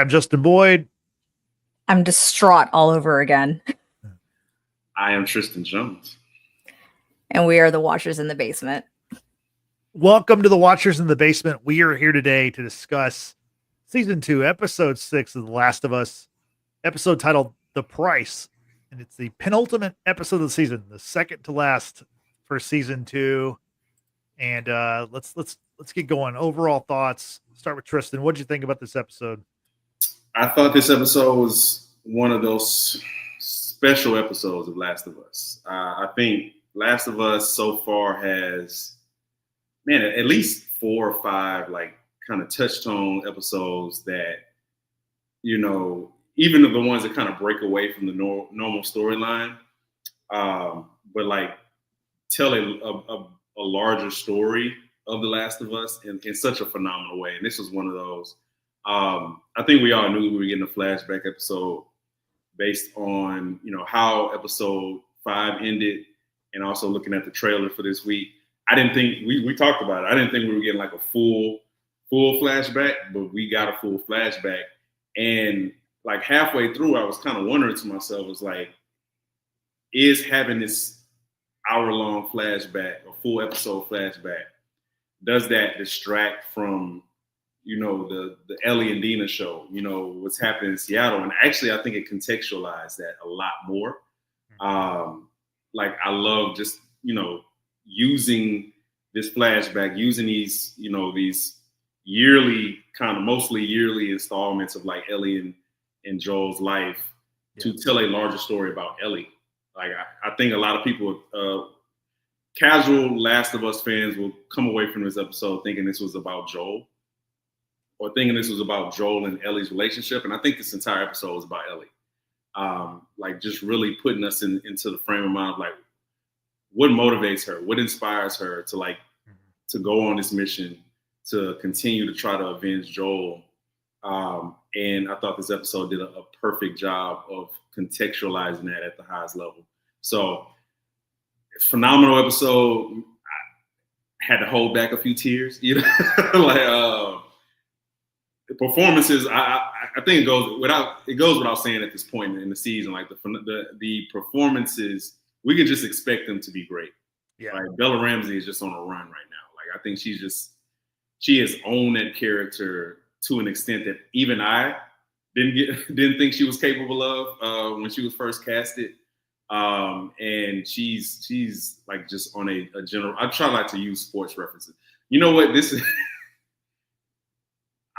I'm Justin Boyd. I'm distraught all over again. I am Tristan Jones. And we are the Watchers in the Basement. Welcome to the Watchers in the Basement. We are here today to discuss Season 2, Episode 6 of The Last of Us, episode titled The Price. And it's the penultimate episode of the season, the second to last for Season 2. And let's get going. Overall thoughts. Start with Tristan. What did you think about this episode? I thought this episode was one of those special episodes of Last of Us. I think Last of Us so far has, at least 4 or 5 like kind of touchstone episodes that, even the ones that kind of break away from the normal storyline, but like tell a larger story of The Last of Us in such a phenomenal way. And this was one of those. I think we all knew we were getting a flashback episode based on, how episode 5 ended, and also looking at the trailer for this week. I didn't think we talked about it. I didn't think we were getting like a full flashback, but we got a full flashback. And like halfway through, I was kind of wondering to myself, was like, is having this hour-long flashback, a full episode flashback, does that distract from, the Ellie and Dina show, what's happening in Seattle? And actually, I think it contextualized that a lot more. Like I love just, using this flashback, using these, these yearly, kind of mostly yearly installments of like Ellie and Joel's life to tell a larger story about Ellie. Like I think a lot of people, casual Last of Us fans will come away from this episode thinking this was about Joel, or thinking this was about Joel and Ellie's relationship. And I think this entire episode was about Ellie. Like just really putting us into the frame of mind of like, what motivates her, what inspires her to like, to go on this mission, to continue to try to avenge Joel. And I thought this episode did a perfect job of contextualizing that at the highest level. So phenomenal episode. I had to hold back a few tears, like, the performances, I think it goes without saying at this point in the season, like the performances, we can just expect them to be great. Yeah. Like Bella Ramsey is just on a run right now. Like I think she has owned that character to an extent that even I didn't think she was capable of when she was first casted. And she's like just on a general. I try not to use sports references. You know what? This is.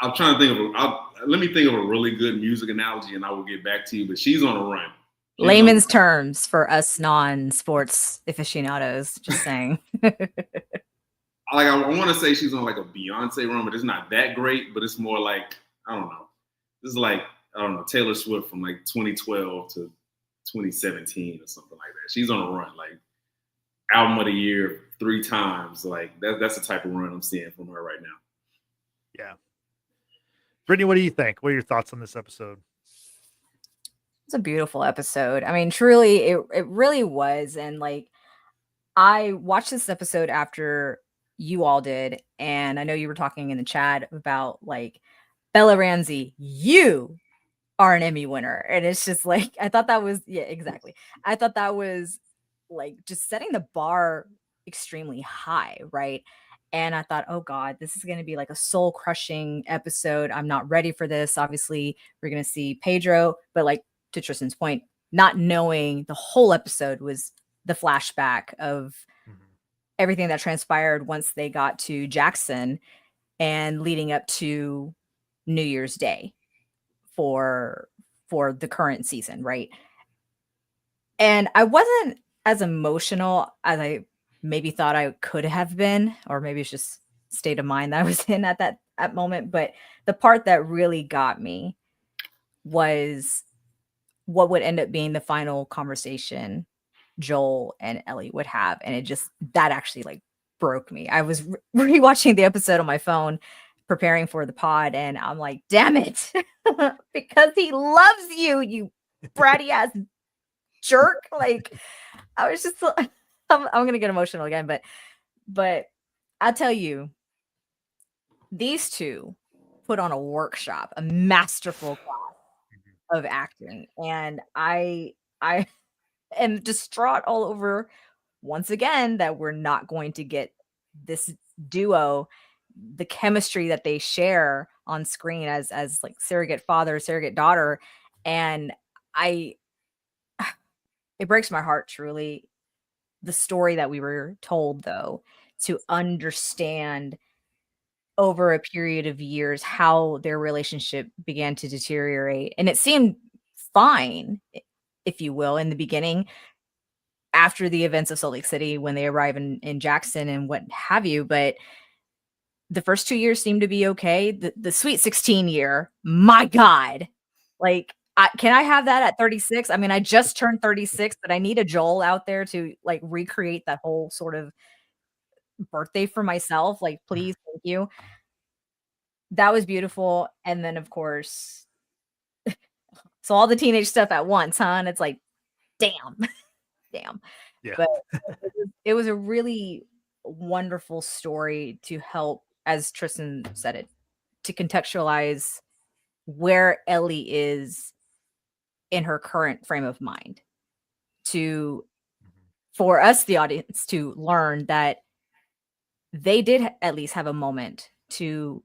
I'm trying to think of let me think of a really good music analogy, and I will get back to you. But she's on a run. Layman's terms for us non-sports aficionados. Just saying. I want to say she's on like a Beyonce run, but it's not that great. But it's more like, I don't know. This is like, I don't know, Taylor Swift from like 2012 to 2017 or something like that. She's on a run, like album of the year 3 times. Like that's the type of run I'm seeing from her right now. Yeah. Brittany, what do you think? What are your thoughts on this episode? It's a beautiful episode. I mean, truly, it really was. And like, I watched this episode after you all did, and I know you were talking in the chat about like, Bella Ramsey, you are an Emmy winner. And it's just like, I thought that was, yeah, exactly. I thought that was like just setting the bar extremely high, right? And I thought, oh God, this is going to be like a soul crushing episode. I'm not ready for this. Obviously, we're going to see Pedro, but like to Tristan's point, not knowing the whole episode was the flashback of everything that transpired once they got to Jackson and leading up to New Year's Day for the current season, right? And I wasn't as emotional as I maybe thought I could have been, or maybe it's just state of mind that I was in at that moment. But the part that really got me was what would end up being the final conversation Joel and Ellie would have. And that actually like broke me. I was rewatching the episode on my phone, preparing for the pod, and I'm like, damn it, because he loves you, you bratty ass jerk. Like, I was just, I'm gonna get emotional again, but I'll tell you, these two put on a workshop, a masterful class of acting, and I am distraught all over once again that we're not going to get this duo, the chemistry that they share on screen as like surrogate father, surrogate daughter, and I it breaks my heart truly, the story that we were told, though, to understand over a period of years how their relationship began to deteriorate. And it seemed fine, if you will, in the beginning, after the events of Salt Lake City when they arrive in Jackson and what have you. But the first 2 years seemed to be okay. The Sweet 16 year, my God, like, can I have that at 36? I mean, I just turned 36, but I need a Joel out there to like recreate that whole sort of birthday for myself. Like, please, thank you. That was beautiful. And then, of course, so all the teenage stuff at once, huh? And it's like, damn, damn. Yeah. But it was a really wonderful story to help, as Tristan said it, to contextualize where Ellie is in her current frame of mind, to for us, the audience, to learn that they did at least have a moment to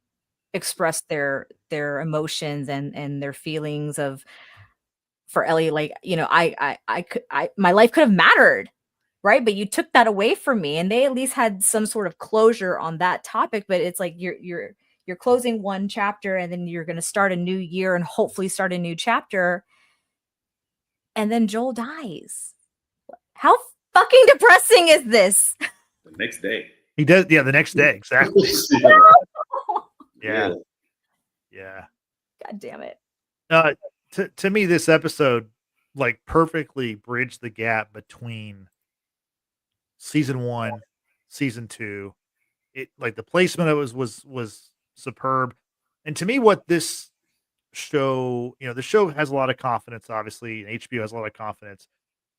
express their emotions and their feelings of, for Ellie, like, you know, my life could have mattered, right? But you took that away from me, and they at least had some sort of closure on that topic. But it's like you're closing one chapter, and then you're going to start a new year and hopefully start a new chapter, and then Joel dies. How fucking depressing is this? The next day. He does. Yeah, the next day. Exactly. Yeah. Yeah. God damn it. To me, this episode like perfectly bridged the gap between season 1, season 2. It like the placement of it was superb. And to me, what this show, you know, the show has a lot of confidence, obviously, and HBO has a lot of confidence,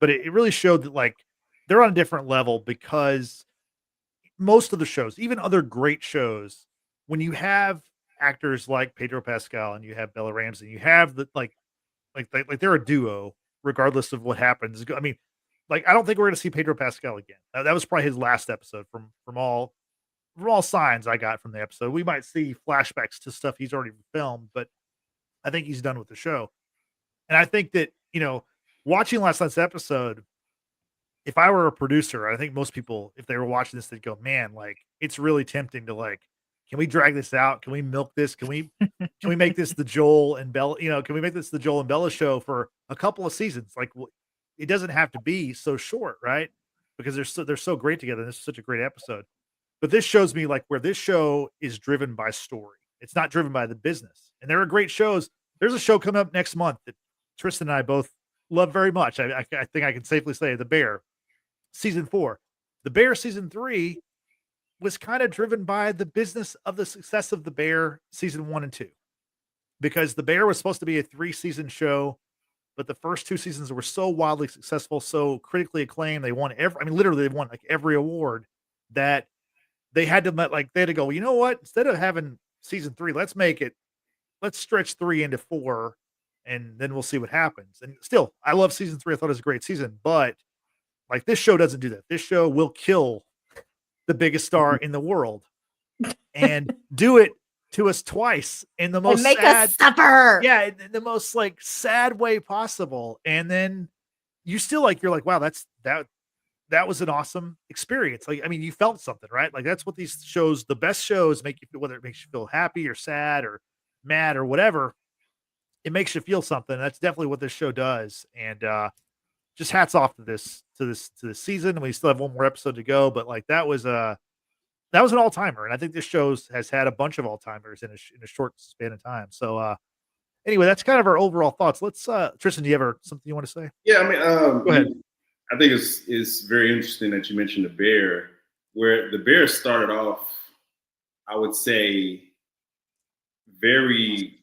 but it really showed that like they're on a different level, because most of the shows, even other great shows, when you have actors like Pedro Pascal and you have Bella Ramsey, you have the like they're a duo regardless of what happens. I mean, like I don't think we're going to see Pedro Pascal again. That was probably his last episode from all signs I got from the episode. We might see flashbacks to stuff he's already filmed, but I think he's done with the show. And I think that, you know, watching last night's episode, if I were a producer, I think most people, if they were watching this, they'd go, man, like it's really tempting to like, can we drag this out? Can we milk this? Can we make this the Joel and Bella, you know, can we make this the Joel and Bella show for a couple of seasons? Like it doesn't have to be so short, right? Because they're so great together. This is such a great episode. But this shows me like where this show is driven by story. It's not driven by the business. And there are great shows. There's a show coming up next month that Tristan and I both love very much. I think I can safely say The Bear, season 4. The Bear season 3 was kind of driven by the business of the success of The Bear season 1 and 2, because The Bear was supposed to be a 3-season show, but the first 2 seasons were so wildly successful, so critically acclaimed. They won literally they won like every award, that they had to go, you know what? Instead of having season 3, let's stretch 3 into 4, and then we'll see what happens. And still, I love season 3. I thought it was a great season, but like this show doesn't do that. This show will kill the biggest star in the world and do it to us twice in the most and make sad, us suffer. Yeah, in the most like sad way possible. And then you still like, you're like, wow, that was an awesome experience. Like, I mean, you felt something, right? Like that's what these shows, the best shows, make you feel, whether it makes you feel happy or sad or mad or whatever, it makes you feel something. That's definitely what this show does. And just hats off to this season. And we still have one more episode to go, but like that was an all-timer. And I think this show has had a bunch of all-timers in a short span of time. So anyway, that's kind of our overall thoughts. Let's Tristan, do you have something you want to say? Yeah, I mean, go ahead. I think it's very interesting that you mentioned The Bear, where The Bear started off, I would say, very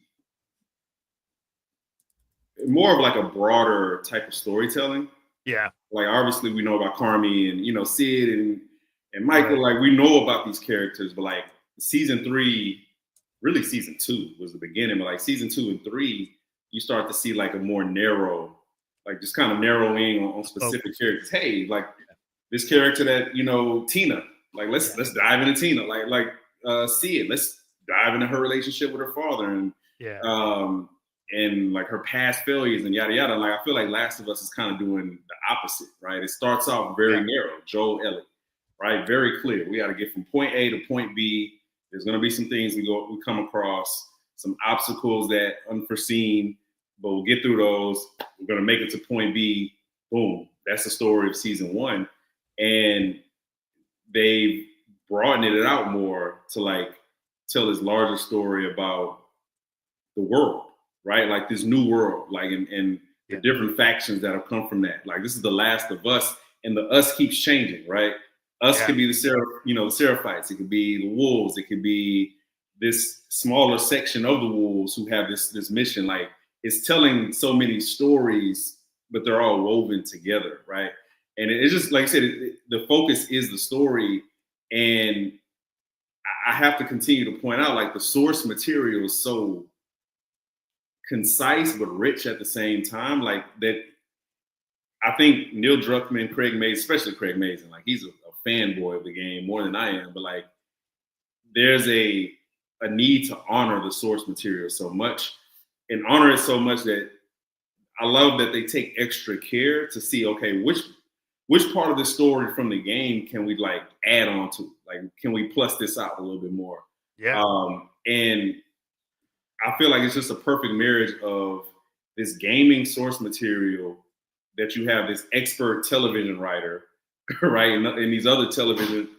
more of like a broader type of storytelling. Yeah. Like obviously we know about Carmi and, you know, Sid and Michael, right. Like we know about these characters, but like season 3 really season 2 was the beginning, but like season 2 and 3, you start to see like a more narrow, like just kind of narrowing on specific characters. Hey, like this character that, you know, Tina, like let's dive into Tina, see it. Let's dive into her relationship with her father and like her past failures and yada yada. Like I feel like Last of Us is kind of doing the opposite, right? It starts off very narrow, Joel, Ellie, right? Very clear. We got to get from point A to point B. There's going to be some things we come across, some obstacles that unforeseen, but we'll get through those. We're going to make it to point B. Boom. That's the story of season 1. And they broadened it out more to like tell this larger story about the world, right? Like this new world, like and the different factions that have come from that. Like this is the Last of Us, and the us keeps changing, right? Us could be the Seraphites, it could be the wolves, it could be this smaller section of the wolves who have this mission. Like it's telling so many stories, but they're all woven together, right? And it's just like I said, the focus is the story, and I have to continue to point out, like the source material is so concise but rich at the same time. Like that, I think Neil Druckmann, Craig Mazin, especially Craig Mazin, like he's a fanboy of the game more than I am. But like, there's a need to honor the source material so much, and honor it so much that I love that they take extra care to see, okay, which part of the story from the game can we like add on to? Like, can we plus this out a little bit more? Yeah. And I feel like it's just a perfect marriage of this gaming source material that you have this expert television writer, right? And these other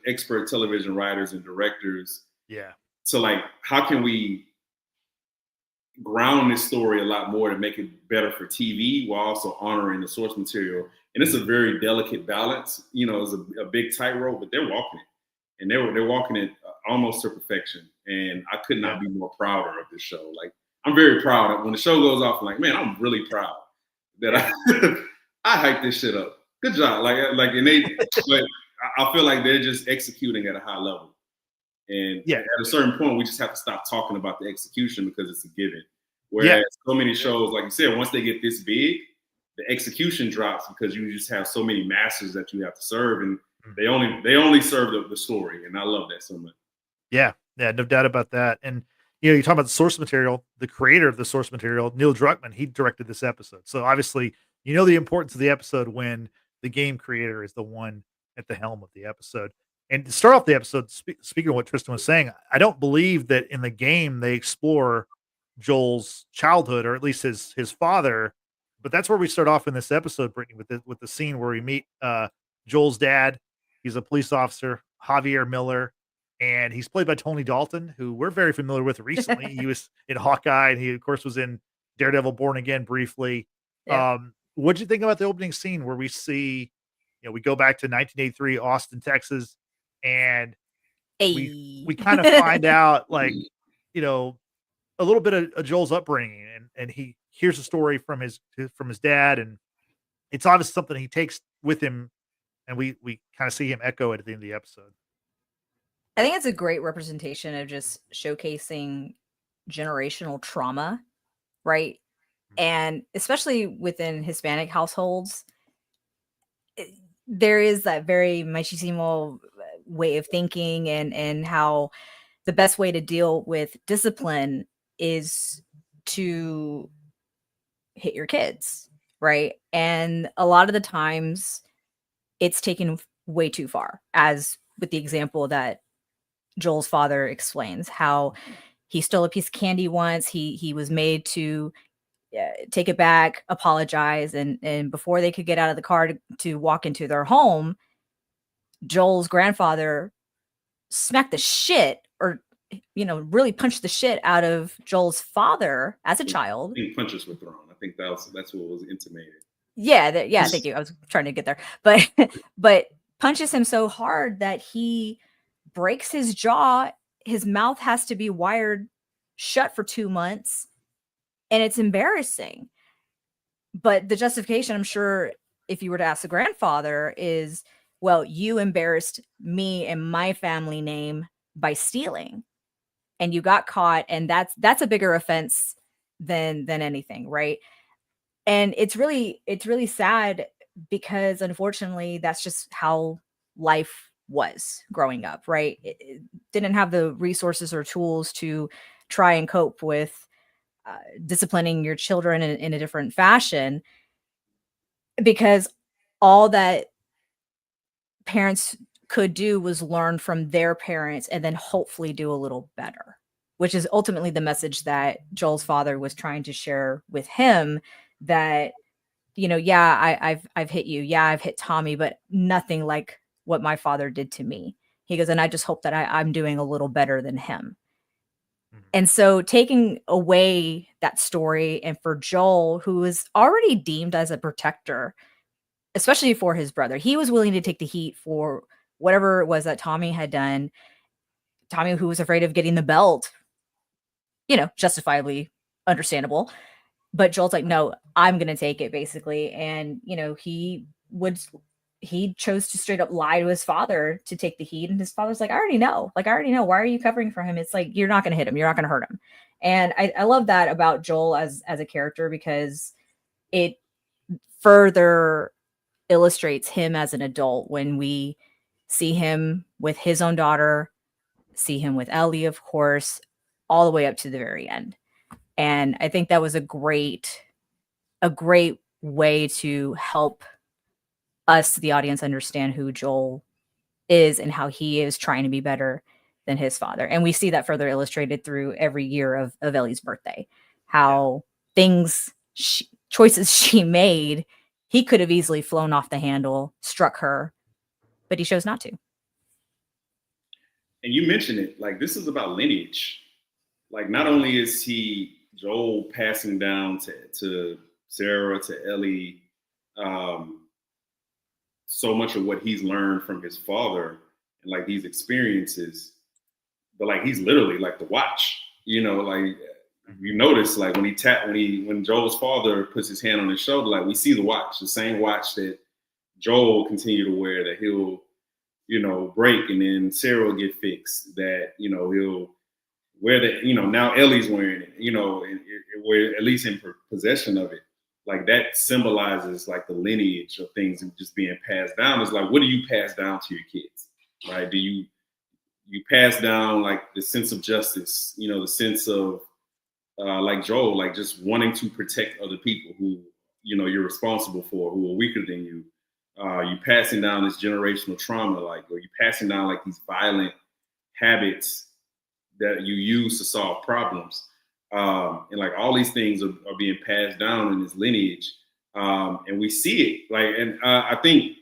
expert television writers and directors. Yeah. So like, how can we ground this story a lot more to make it better for TV while also honoring the source material? And it's a very delicate balance. You know, it's a big tightrope, but they're walking it, and they're walking it almost to perfection. And I could not be more prouder of this show. Like, I'm very proud of when the show goes off. I'm like, man, I'm really proud that I hyped this shit up. Good job. But I feel like they're just executing at a high level. And at a certain point, we just have to stop talking about the execution because it's a given. Whereas so many shows, like you said, once they get this big, the execution drops because you just have so many masters that you have to serve, and they only serve the story. And I love that so much. Yeah, no doubt about that. And you know, you talk about the source material, the creator of the source material, Neil Druckmann, he directed this episode. So obviously, you know the importance of the episode when the game creator is the one at the helm of the episode. And to start off the episode, speaking of what Tristan was saying, I don't believe that in the game they explore Joel's childhood, or at least his father. But that's where we start off in this episode, Brittany, with the scene where we meet Joel's dad. He's a police officer, Javier Miller, and he's played by Tony Dalton, who we're very familiar with recently. He was in Hawkeye, and he of course was in Daredevil Born Again briefly. What'd you think about the opening scene where we see, you know, we go back to 1983 Austin, Texas, and we kind of find out, like, you know, a little bit of Joel's upbringing, and he hears a story from his dad, and it's obviously something he takes with him, and we kind of see him echo it at the end of the episode. I think it's a great representation of just showcasing generational trauma, right? And especially within Hispanic households, there is that very machismo way of thinking, and how the best way to deal with discipline is to hit your kids, right? And a lot of the times it's taken way too far, as with the example that Joel's father explains, how he stole a piece of candy once. He was made to take it back, apologize, and before they could get out of the car to walk into their home, Joel's grandfather smacked the shit, or really punched the shit out of Joel's father as a child. I think punches were thrown. I think that's what was intimated. Yeah, thank you. I was trying to get there, but punches him so hard that he breaks his jaw. His mouth has to be wired shut for 2 months, and it's embarrassing. But the justification, I'm sure, if you were to ask the grandfather, is, well, you embarrassed me and my family name by stealing. and you got caught, and that's a bigger offense than anything, right? And it's really sad, because unfortunately that's just how life was growing up, right? It didn't have the resources or tools to try and cope with disciplining your children in a different fashion, because all that parents could do was learn from their parents and then hopefully do a little better, which is ultimately the message that Joel's father was trying to share with him, that, yeah, I've hit you. Yeah, I've hit Tommy, but nothing like what my father did to me. He goes, and I just hope that I'm doing a little better than him. And so taking away that story, and for Joel, who was already deemed as a protector, especially for his brother, he was willing to take the heat for whatever it was that Tommy had done. Tommy, who was afraid of getting the belt, justifiably understandable. But Joel's like, no, I'm going to take it, basically. And, he chose to straight up lie to his father to take the heat. And his father's like, I already know. Like, I already know. Why are you covering for him? It's like, you're not going to hit him. You're not going to hurt him. And I love that about Joel as a character, because it further illustrates him as an adult when we see him with his own daughter, see him with Ellie, of course, all the way up to the very end. And I think that was a great way to help us, the audience, understand who Joel is and how he is trying to be better than his father. And we see that further illustrated through every year of Ellie's birthday, how choices she made, he could have easily flown off the handle, struck her, but he chose not to. And you mentioned it, like, this is about lineage. Like, not only is Joel passing down to Sarah, to Ellie, so much of what he's learned from his father and like these experiences, but like he's literally like the watch, like you notice, like when Joel's father puts his hand on his shoulder, like we see the watch, the same watch that Joel will continue to wear, that he'll, break, and then Sarah will get fixed, that, he'll wear that, now Ellie's wearing it, and we're at least in possession of it. Like, that symbolizes like the lineage of things and just being passed down. It's like, what do you pass down to your kids, right? Do you pass down like the sense of justice, the sense of like Joel, like just wanting to protect other people who, you're responsible for, who are weaker than you. You passing down this generational trauma, or you passing down like these violent habits that you use to solve problems. And like all these things are being passed down in this lineage. And we see it. And I think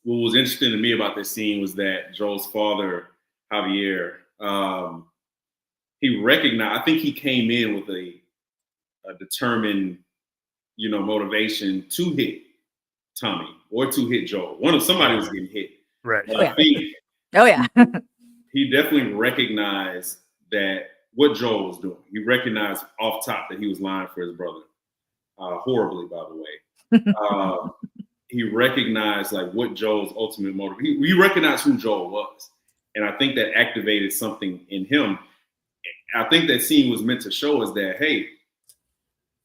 what was interesting to me about this scene was that Joel's father, Javier, he recognized, I think he came in with a determined, motivation to hit Tommy or to hit Joel. Somebody was getting hit. Right. I think he definitely recognized that what Joel was doing. He recognized off top that he was lying for his brother, horribly, by the way. He recognized like what Joel's ultimate motive. He recognized who Joel was, and I think that activated something in him. I think that scene was meant to show us that, hey,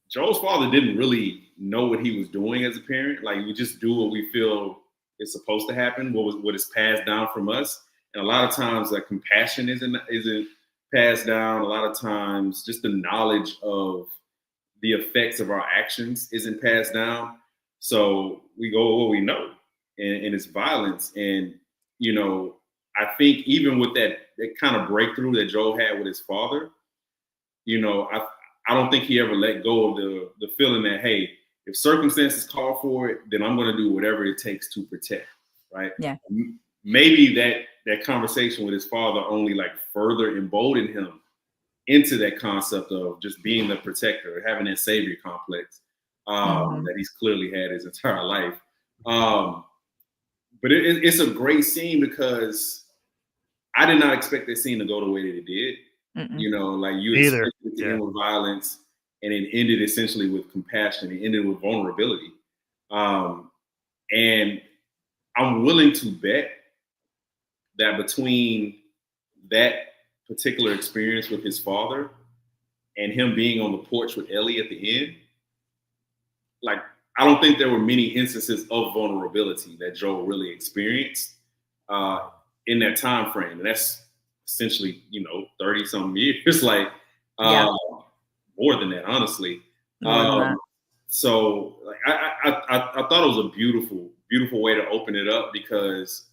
Joel's father didn't really know what he was doing as a parent. Like, we just do what we feel is supposed to happen, what is passed down from us. And a lot of times, like, compassion isn't passed down. A lot of times, just the knowledge of the effects of our actions isn't passed down. So we go with what we know, and it's violence. And, I think even with that kind of breakthrough that Joel had with his father, I don't think he ever let go of the feeling that, hey, if circumstances call for it, then I'm going to do whatever it takes to protect, right? Yeah. Maybe that conversation with his father only like further emboldened him into that concept of just being the protector, having that savior complex that he's clearly had his entire life. But it's a great scene because I did not expect that scene to go the way that it did. Like you expected it to end with violence, and it ended essentially with compassion. It ended with vulnerability. And I'm willing to bet that between that particular experience with his father and him being on the porch with Ellie at the end, like, I don't think there were many instances of vulnerability that Joel really experienced in that time frame. And that's essentially, 30 something years, like more than that, honestly. More than that. So like, I thought it was a beautiful, beautiful way to open it up, because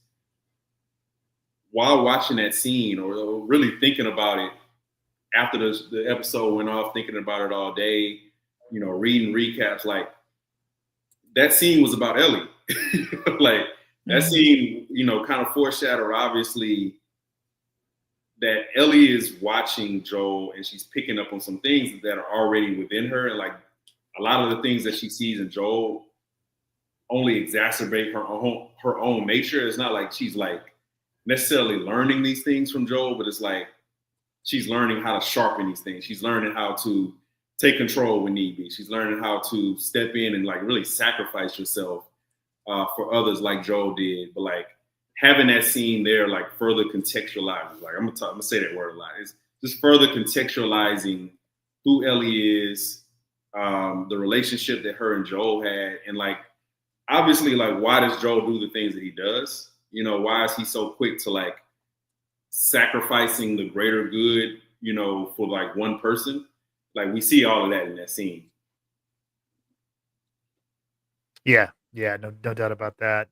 while watching that scene or really thinking about it after the episode went off, thinking about it all day, reading recaps, like that scene was about Ellie. Like that scene, kind of foreshadowed obviously that Ellie is watching Joel and she's picking up on some things that are already within her. And like a lot of the things that she sees in Joel only exacerbate her own nature. It's not like she's like necessarily learning these things from Joel, but it's like she's learning how to sharpen these things. She's learning how to take control when need be. She's learning how to step in and like really sacrifice yourself for others like Joel did. But like having that scene there, like further contextualizes, like I'm gonna say that word a lot. It's just further contextualizing who Ellie is, the relationship that her and Joel had, and like obviously like why does Joel do the things that he does? Why is he so quick to like sacrificing the greater good, for like one person? Like we see all of that in that scene. Yeah, no doubt about that.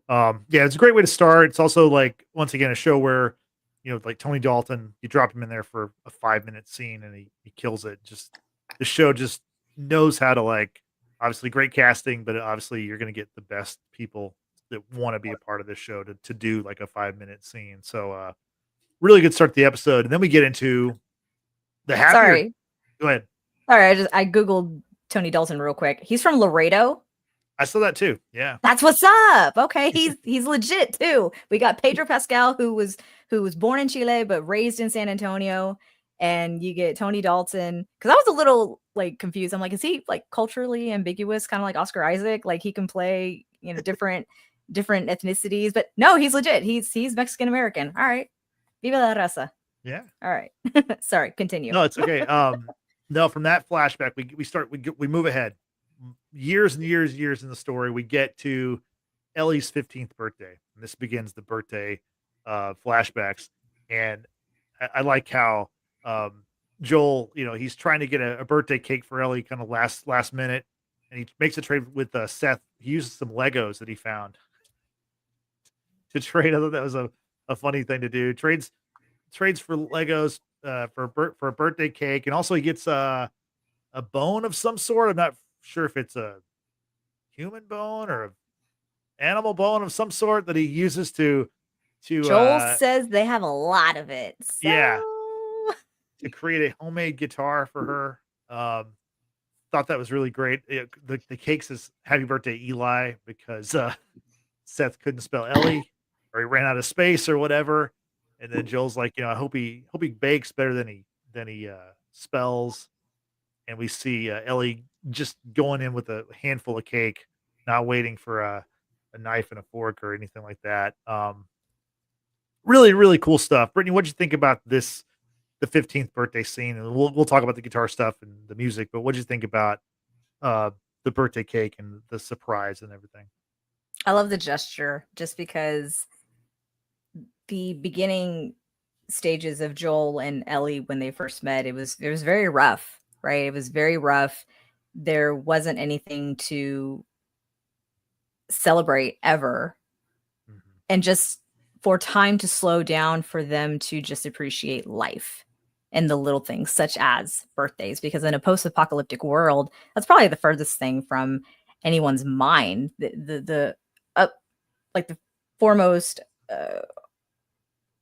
It's a great way to start. It's also like, once again, a show where, like Tony Dalton, you drop him in there for a 5-minute scene and he kills it. Just the show just knows how to, like, obviously great casting, but obviously you're going to get the best people that want to be a part of this show to do like a 5-minute scene. So, really good start to the episode. And then we get into the happier. Sorry. Go ahead. Sorry, I Googled Tony Dalton real quick. He's from Laredo. I saw that too. Yeah. That's what's up. Okay. He's legit too. We got Pedro Pascal, who was born in Chile, but raised in San Antonio. And you get Tony Dalton. Cause I was a little like confused. I'm like, is he like culturally ambiguous? Kind of like Oscar Isaac? Like he can play, different ethnicities, but no, he's legit. He's Mexican-American. All right. Viva la raza. Yeah. All right. Sorry. Continue. No, it's okay. No, from that flashback, we move ahead years and years in the story. We get to Ellie's 15th birthday, and this begins the birthday flashbacks. And I like how Joel, he's trying to get a birthday cake for Ellie, kind of last minute, and he makes a trade with Seth. He uses some Legos that he found to trade. I thought that was a funny thing to do. Trades for Legos for a birthday cake, and also he gets a bone of some sort. I'm not sure if it's a human bone or an animal bone of some sort that he uses to Joel says they have a lot of it. So... Yeah, to create a homemade guitar for her. Thought that was really great. The cake says "Happy Birthday, Eli," because Seth couldn't spell Ellie, or he ran out of space or whatever. And then Joel's like, I hope he bakes better than he spells. And we see Ellie just going in with a handful of cake, not waiting for a knife and a fork or anything like that. Really, really cool stuff. Brittany, what'd you think about the 15th birthday scene? And we'll talk about the guitar stuff and the music, but what'd you think about the birthday cake and the surprise and everything? I love the gesture, just because the beginning stages of Joel and Ellie when they first met, it was very rough, right? It was very rough. There wasn't anything to celebrate ever. Mm-hmm. And just for time to slow down, for them to just appreciate life and the little things such as birthdays, because in a post-apocalyptic world, that's probably the furthest thing from anyone's mind. The foremost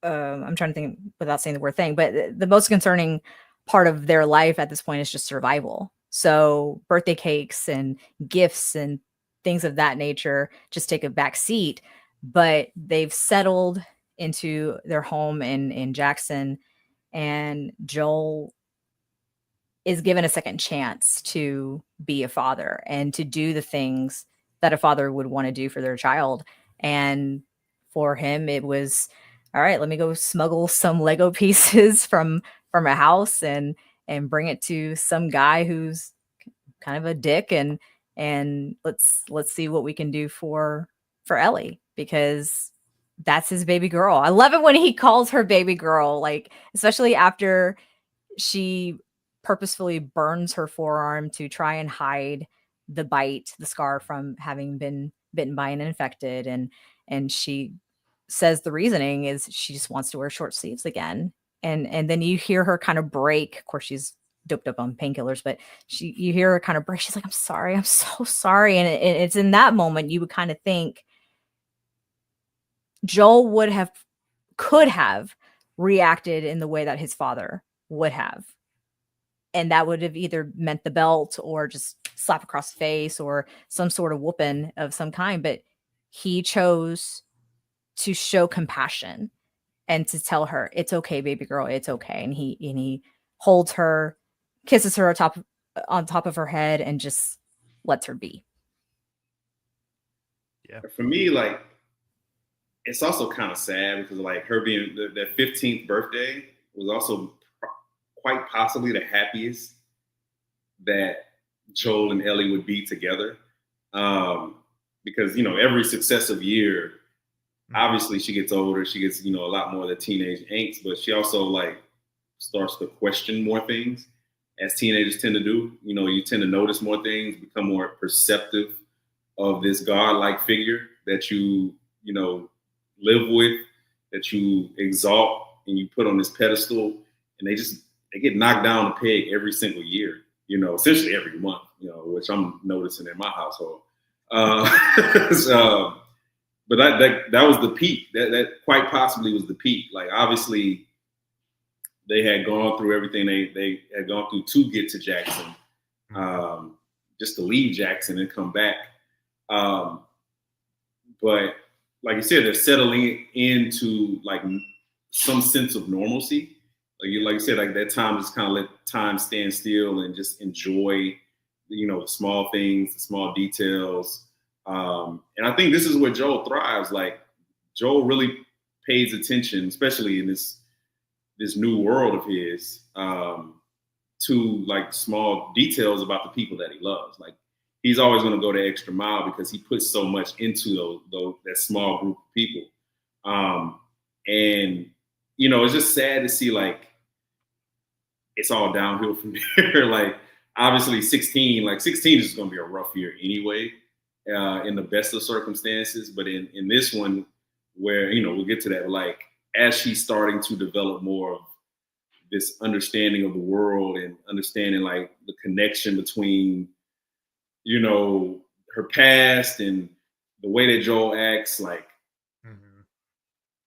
I'm trying to think without saying the word thing, but the most concerning part of their life at this point is just survival. So birthday cakes and gifts and things of that nature just take a back seat, but they've settled into their home in Jackson, and Joel is given a second chance to be a father and to do the things that a father would want to do for their child. And for him, it was all right, let me go smuggle some Lego pieces from a house and bring it to some guy who's kind of a dick, and let's see what we can do for Ellie, because that's his baby girl. I love it when he calls her baby girl, like especially after she purposefully burns her forearm to try and hide the scar from having been bitten by an infected, and she says the reasoning is she just wants to wear short sleeves again. And then you hear her kind of break. Of course, she's doped up on painkillers, but you hear her kind of break. She's like, I'm sorry. I'm so sorry. And it's in that moment you would kind of think Joel could have reacted in the way that his father would have. And that would have either meant the belt or just slap across the face or some sort of whooping of some kind. But he chose to show compassion and to tell her, it's okay, baby girl, it's okay. And he holds her, kisses her on top of her head, and just lets her be. Yeah. For me, like, it's also kind of sad because like her being the 15th birthday was also quite possibly the happiest that Joel and Ellie would be together. Because, every successive year, obviously she gets older, she gets, a lot more of the teenage angst, but she also like starts to question more things, as teenagers tend to do. You tend to notice more things, become more perceptive of this godlike figure that you live with, that you exalt and you put on this pedestal, and they get knocked down a peg every single year, essentially every month, which I'm noticing in my household. But that was the peak. That quite possibly was the peak. Like, obviously, they had gone through everything they had gone through to get to Jackson, just to leave Jackson and come back. But like you said, they're settling into like some sense of normalcy. Like you said, like that time, just kind of let time stand still and just enjoy, the small things, the small details. And I think this is where Joel thrives. Like, Joel really pays attention, especially in this new world of his, to like small details about the people that he loves. Like, he's always going to go the extra mile because he puts so much into that small group of people. And it's just sad to see like it's all downhill from there. Like, obviously 16 is going to be a rough year anyway, in the best of circumstances. But in this one, where, we'll get to that, like, as she's starting to develop more of this understanding of the world and understanding like the connection between, her past and the way that Joel acts, like,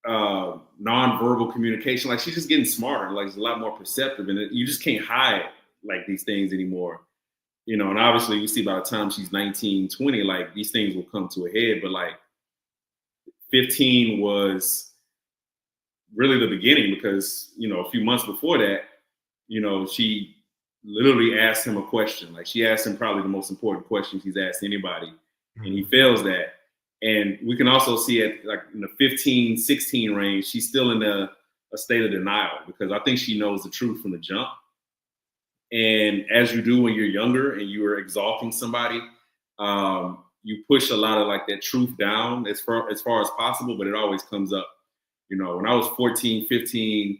nonverbal communication, like she's just getting smarter, like, it's a lot more perceptive, and you just can't hide like these things anymore. And obviously you see by the time she's 19, 20, like these things will come to a head. But like 15 was really the beginning because, a few months before that, she literally asked him a question. Like, she asked him probably the most important question he's asked anybody, and he fails that. And we can also see it like in the 15, 16 range, she's still in a state of denial because I think she knows the truth from the jump. And as you do when you're younger and you are exalting somebody, you push a lot of like that truth down as far as possible, but it always comes up. When I was 14, 15,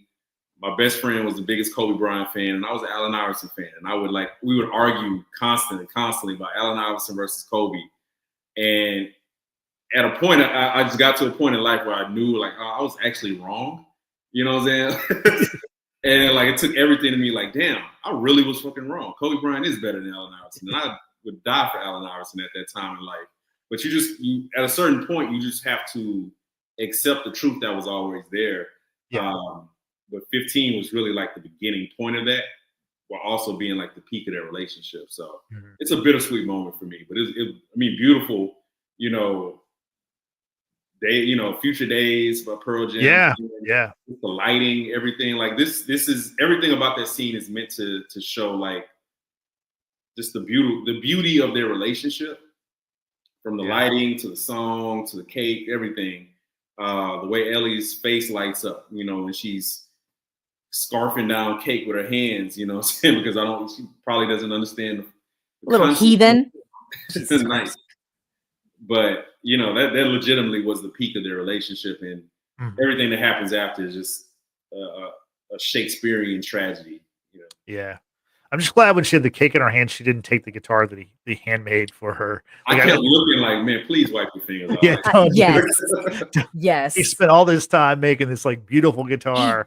my best friend was the biggest Kobe Bryant fan, and I was an Allen Iverson fan. And we would argue constantly about Allen Iverson versus Kobe. And at a point, I just got to a point in life where I knew like, I was actually wrong. You know what I'm saying? And like, it took everything to me like, damn, I really was fucking wrong. Kobe Bryant is better than Allen Iverson. And I would die for Allen Iverson at that time in life. But at a certain point, you just have to accept the truth that was always there. Yeah. But 15 was really like the beginning point of that, while also being like the peak of their relationship. So it's a bittersweet moment for me. But beautiful, Future Days by Pearl Jam. Yeah. The lighting, everything. Like this is everything about that scene is meant to show like just the beauty of their relationship, from the lighting to the song to the cake, everything. The way Ellie's face lights up, you know, when she's scarfing down cake with her hands, you know what I'm saying? Because she probably doesn't understand the Little concept. heathen. It's nice. But, you know, that legitimately was the peak of their relationship, and everything that happens after is just a Shakespearean tragedy, you know? Yeah. I'm just glad when she had the cake in her hand, she didn't take the guitar that he handmade for her. Like, I kept looking like, man, please wipe your fingers off. Yeah, yes. He spent all this time making this like beautiful guitar.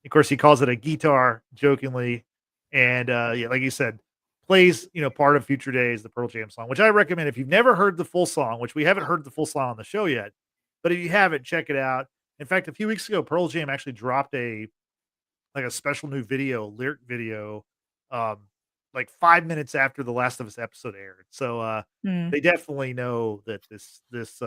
Of course, he calls it a guitar jokingly, and yeah, like you said, plays part of Future Days, the Pearl Jam song, which I recommend if you've never heard the full song, which we haven't heard the full song on the show yet, but if you haven't, check it out. In fact, a few weeks ago, Pearl Jam actually dropped a special new lyric video, like 5 minutes after the Last of Us episode aired. So they definitely know that this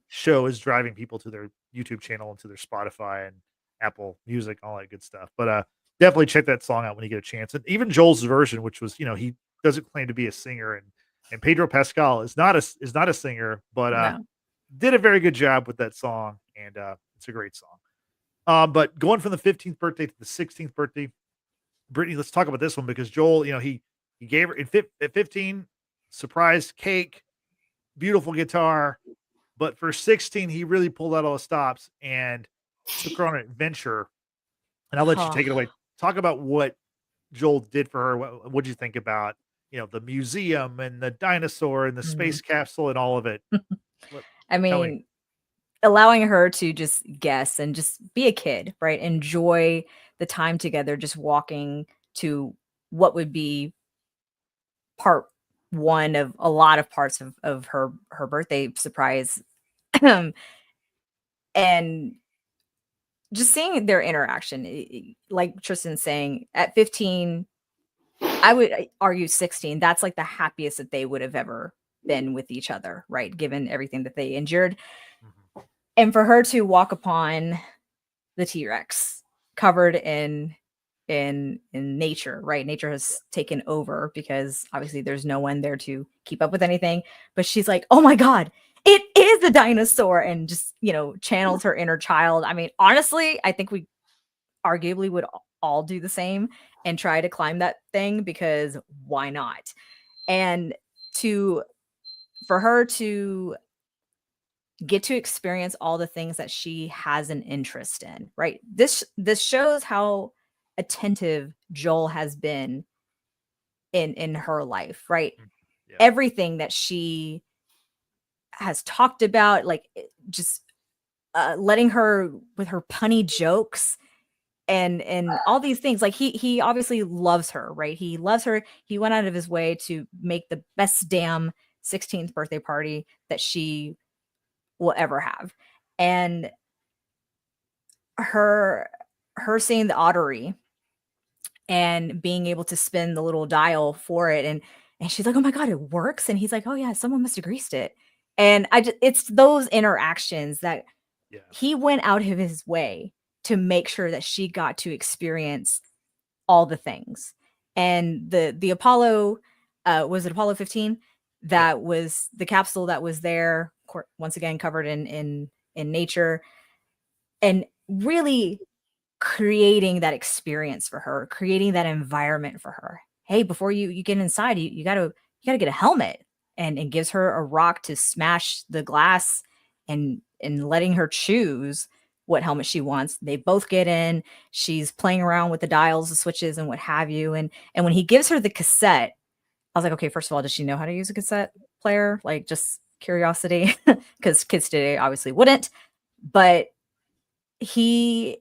show is driving people to their YouTube channel and to their Spotify and Apple Music, all that good stuff. But definitely check that song out when you get a chance. And even Joel's version, which was, he doesn't claim to be a singer, and Pedro Pascal is not a singer, but did a very good job with that song, and it's a great song. But going from the 15th birthday to the 16th birthday, Brittany, let's talk about this one, because Joel, he gave her at 15, surprise cake, beautiful guitar, but for 16, he really pulled out all the stops and took her on an adventure. And I'll let you take it away. Talk about what Joel did for her. What did you think about, the museum and the dinosaur and the space capsule and all of it? I mean, allowing her to just guess and just be a kid, right? Enjoy the time together, just walking to what would be part one of a lot of parts of her birthday surprise. And just seeing their interaction, like Tristan's saying, at 15, I would argue 16, that's like the happiest that they would have ever been with each other, right? Given everything that they endured. And for her to walk upon the T-Rex covered in nature, right? Nature has taken over because obviously there's no one there to keep up with anything. But she's like, oh my God, it is a dinosaur, and just, channels her inner child. I mean, honestly, I think we arguably would all do the same and try to climb that thing, because why not? And for her to get to experience all the things that she has an interest in, right? This shows how attentive Joel has been in her life, right? Yeah. Everything that she has talked about, like just letting her with her punny jokes and all these things. Like he obviously loves her, right? He loves her. He went out of his way to make the best damn 16th birthday party that she will ever have. And her seeing the Ottery and being able to spin the little dial for it, and she's like, oh my God, it works. And he's like, oh yeah, someone must have greased it. And it's those interactions that he went out of his way to make sure that she got to experience all the things. And the Apollo, was it Apollo 15? That was the capsule that was there, once again covered in nature, and really creating that experience for her, creating that environment for her. Hey, before you get inside, you gotta get a helmet, and gives her a rock to smash the glass, and letting her choose what helmet she wants. They both get in. She's playing around with the dials, the switches, and what have you. And when he gives her the cassette, I was like, okay, first of all, does she know how to use a cassette player? Like, just curiosity, because kids today obviously wouldn't. But he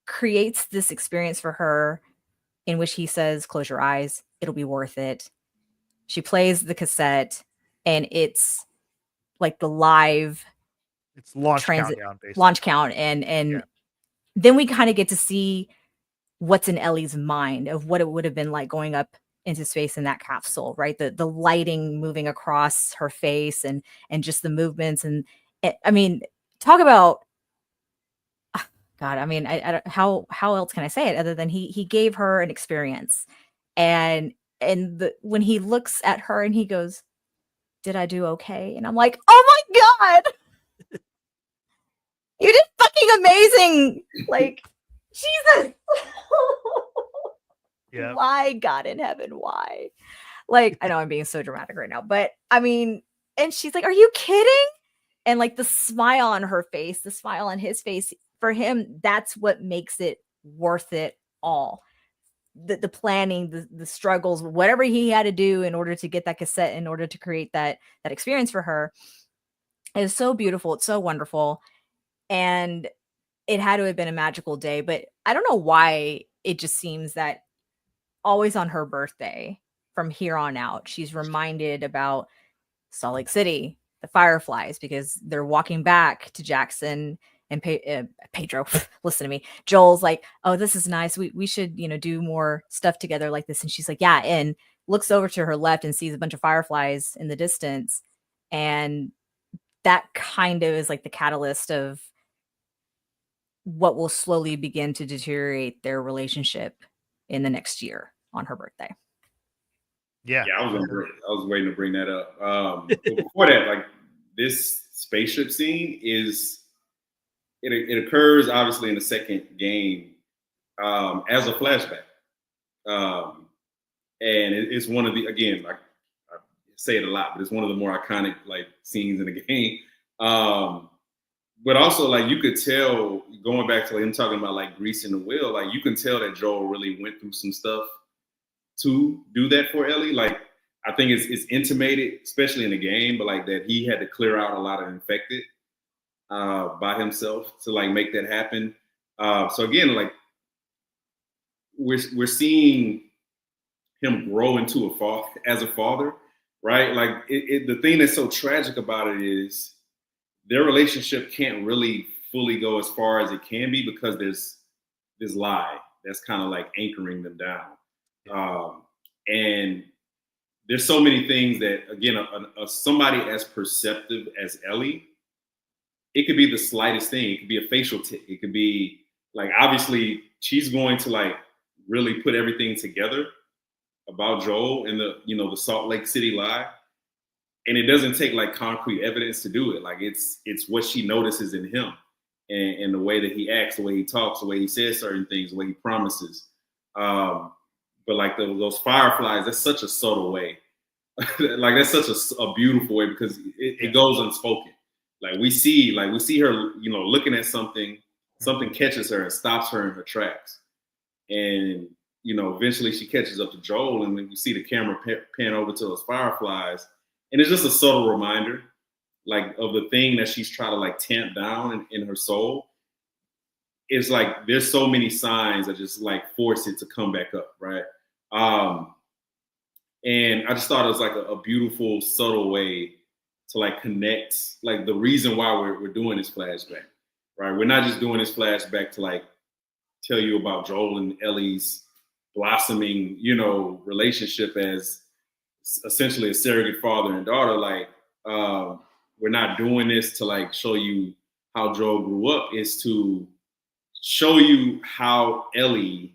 creates this experience for her in which he says, close your eyes, it'll be worth it. She plays the cassette, and it's like the live launch countdown, basically. Launch count. And then we kind of get to see what's in Ellie's mind of what it would have been like going up into space in that capsule, right? The lighting moving across her face, and just the movements. And I mean, talk about, God, I mean, I don't, how else can I say it other than he gave her an experience. And when he looks at her and he goes, did I do okay? And I'm like, oh my God. You did fucking amazing. Like, Jesus. Yeah. Why, God in heaven? Why? Like, I know I'm being so dramatic right now, but I mean, and she's like, are you kidding? And like the smile on her face, the smile on his face, for him, that's what makes it worth it all. The planning, the struggles, whatever he had to do in order to get that cassette, in order to create that experience for her, is so beautiful. It's so wonderful. And it had to have been a magical day, but I don't know why it just seems that always on her birthday from here on out, she's reminded about Salt Lake City, the Fireflies, because they're walking back to Jackson and Pedro, listen to me. Joel's like, oh, this is nice. We should, do more stuff together like this. And she's like, yeah. And looks over to her left and sees a bunch of fireflies in the distance. And that kind of is like the catalyst of what will slowly begin to deteriorate their relationship in the next year on her birthday. Yeah. I was waiting to bring that up. But before that, like this spaceship scene it occurs obviously in the second game as a flashback, and it's one of the, again, like I say it a lot, but it's one of the more iconic like scenes in the game. But also, like, you could tell, going back to like him talking about like greasing the wheel, like you can tell that Joel really went through some stuff to do that for Ellie. Like, I think it's intimated, especially in the game, but like that he had to clear out a lot of infected by himself to like make that happen. So again, like we're seeing him grow into as a father, right? Like the thing that's so tragic about it is their relationship can't really fully go as far as it can be because there's this lie that's kind of like anchoring them down. And there's so many things that, again, somebody as perceptive as Ellie, it could be the slightest thing. It could be a facial tick. It could be like, obviously she's going to like really put everything together about Joel and the Salt Lake City lie. And it doesn't take like concrete evidence to do it. Like it's what she notices in him and the way that he acts, the way he talks, the way he says certain things, the way he promises. But like those fireflies, that's such a subtle way. Like that's such a beautiful way because it goes unspoken. Like we see her, looking at something catches her and stops her in her tracks. And, eventually she catches up to Joel and then you see the camera pan over to those fireflies. And it's just a subtle reminder, like, of the thing that she's trying to like tamp down in her soul. It's like there's so many signs that just like force it to come back up, right? And I just thought it was like a beautiful, subtle way to like connect, like the reason why we're doing this flashback, right? We're not just doing this flashback to like tell you about Joel and Ellie's blossoming, relationship as essentially a surrogate father and daughter. Like, we're not doing this to like show you how Joel grew up. It's to show you how Ellie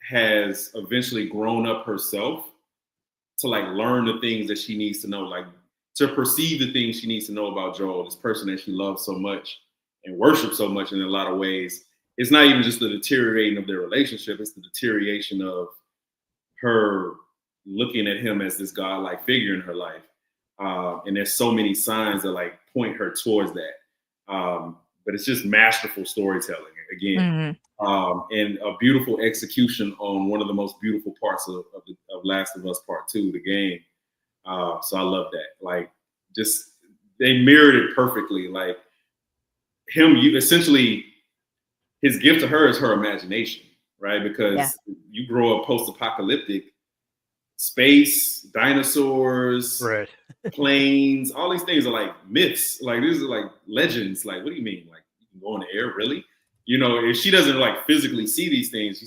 has eventually grown up herself to like learn the things that she needs to know, like to perceive the things she needs to know about Joel, this person that she loves so much and worships so much in a lot of ways. It's not even just the deteriorating of their relationship, it's the deterioration of her looking at him as this godlike figure in her life. And there's so many signs that like point her towards that. But it's just masterful storytelling again. And a beautiful execution on one of the most beautiful parts of Last of Us Part 2, the game. So I love that. Like, just they mirrored it perfectly. Like essentially his gift to her is her imagination, right? Because you grow up post-apocalyptic, space, dinosaurs, right. Planes, all these things are like myths. Like these are like legends. Like, what do you mean? Like you can go in the air, really? If she doesn't like physically see these things, she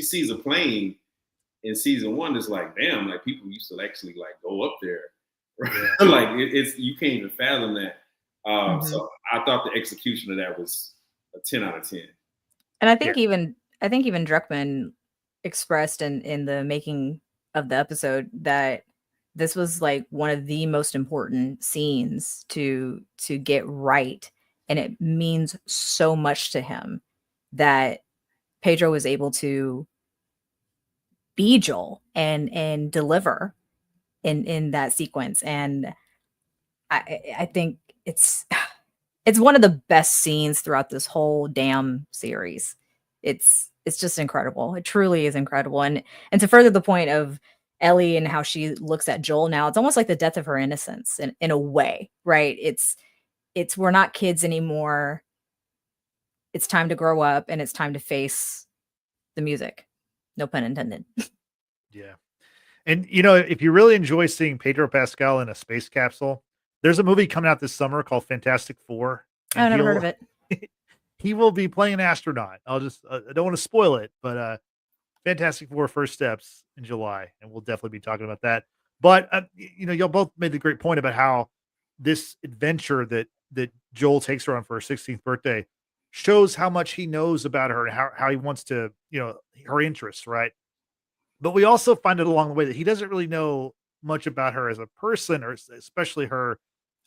sees a plane in season 1. It's like, damn, like people used to actually like go up there. Right? Like it's you can't even fathom that. So I thought the execution of that was a 10 out of 10. And I think even Druckmann expressed in the making of the episode that this was like one of the most important scenes to get right and it means so much to him that Pedro was able to be Joel and deliver in that sequence. And I think it's one of the best scenes throughout this whole damn series. It's just incredible. It truly is incredible. And to further the point of Ellie and how she looks at Joel now, it's almost like the death of her innocence in a way, right? It's we're not kids anymore. It's time to grow up and it's time to face the music. No pun intended. Yeah. And if you really enjoy seeing Pedro Pascal in a space capsule, there's a movie coming out this summer called Fantastic Four. I've never heard of it. He will be playing an astronaut. I don't want to spoil it, but Fantastic Four First Steps in July, and we'll definitely be talking about that. But y'all both made the great point about how this adventure that Joel takes her on for her 16th birthday shows how much he knows about her and how he wants to, her interests, right? But we also find it along the way that he doesn't really know much about her as a person, or especially her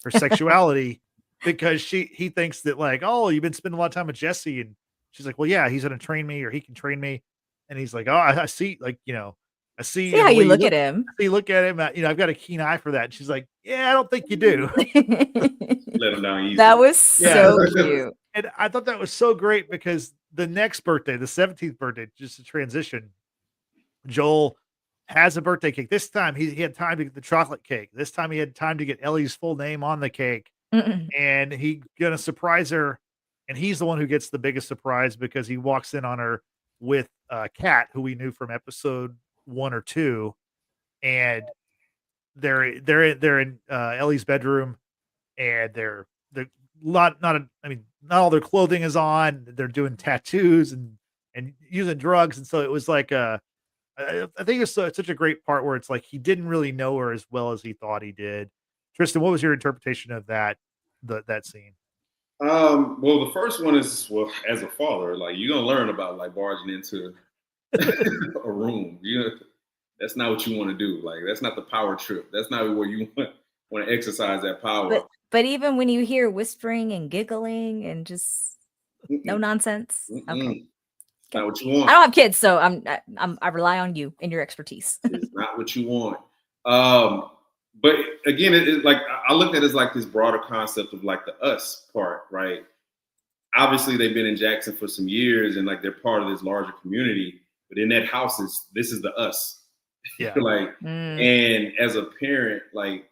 sexuality, because he thinks that like, oh, you've been spending a lot of time with Jesse, and she's like, well, yeah, he's going to train me, or he can train me, and he's like, oh, I see, like, I see how you look at him. I see, look at him. I've got a keen eye for that. And she's like, yeah, I don't think you do. Let him down easy. That was so cute. And I thought that was so great because the next birthday, the 17th birthday, just a transition, Joel has a birthday cake. This time he had time to get the chocolate cake. This time he had time to get Ellie's full name on the cake. And he gonna surprise her. And he's the one who gets the biggest surprise because he walks in on her with Kat, who we knew from episode 1 or 2. And they're in Ellie's bedroom, and they're not all their clothing is on. They're doing tattoos and using drugs. And so it was like I think it's such a great part where it's like he didn't really know her as well as he thought he did. Tristan, what was your interpretation of that scene? Well, the first one is, well, as a father, like you're gonna learn about like barging into a room. That's not what you want to do. Like that's not the power trip. That's not where you want to exercise that power. But even when you hear whispering and giggling and just no nonsense, okay. Not what you want. I don't have kids, so I rely on you and your expertise. It's not what you want. But again, it like I looked at it as like this broader concept of like the us part, right? Obviously, they've been in Jackson for some years, and like they're part of this larger community. But in that house, this is the us. Yeah. And as a parent, like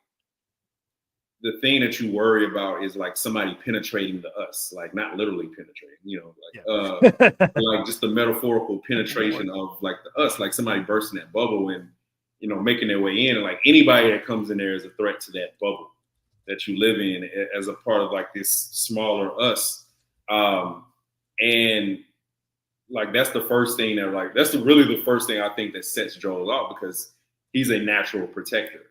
the thing that you worry about is like somebody penetrating the us, like not literally penetrating, like just the metaphorical penetration of like the us, like somebody bursting that bubble and, making their way in. And like anybody that comes in there is a threat to that bubble that you live in as a part of like this smaller us. And like, that's the first thing that like, that's really the first thing I think that sets Joel off, because he's a natural protector.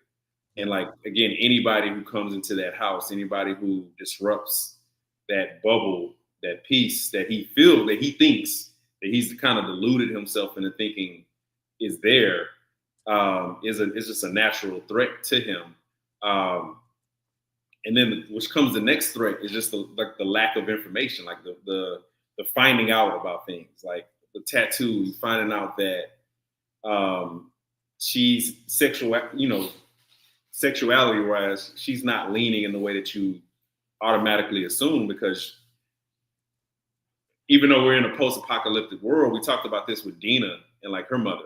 And like, again, anybody who comes into that house, anybody who disrupts that bubble, that peace that he feels, that he thinks that he's kind of deluded himself into thinking is there, is just a natural threat to him. And then which comes the next threat is just the lack of information, like the finding out about things, like the tattoo, finding out that she's sexuality wise, she's not leaning in the way that you automatically assume, because even though we're in a post-apocalyptic world, we talked about this with Dina and like her mother,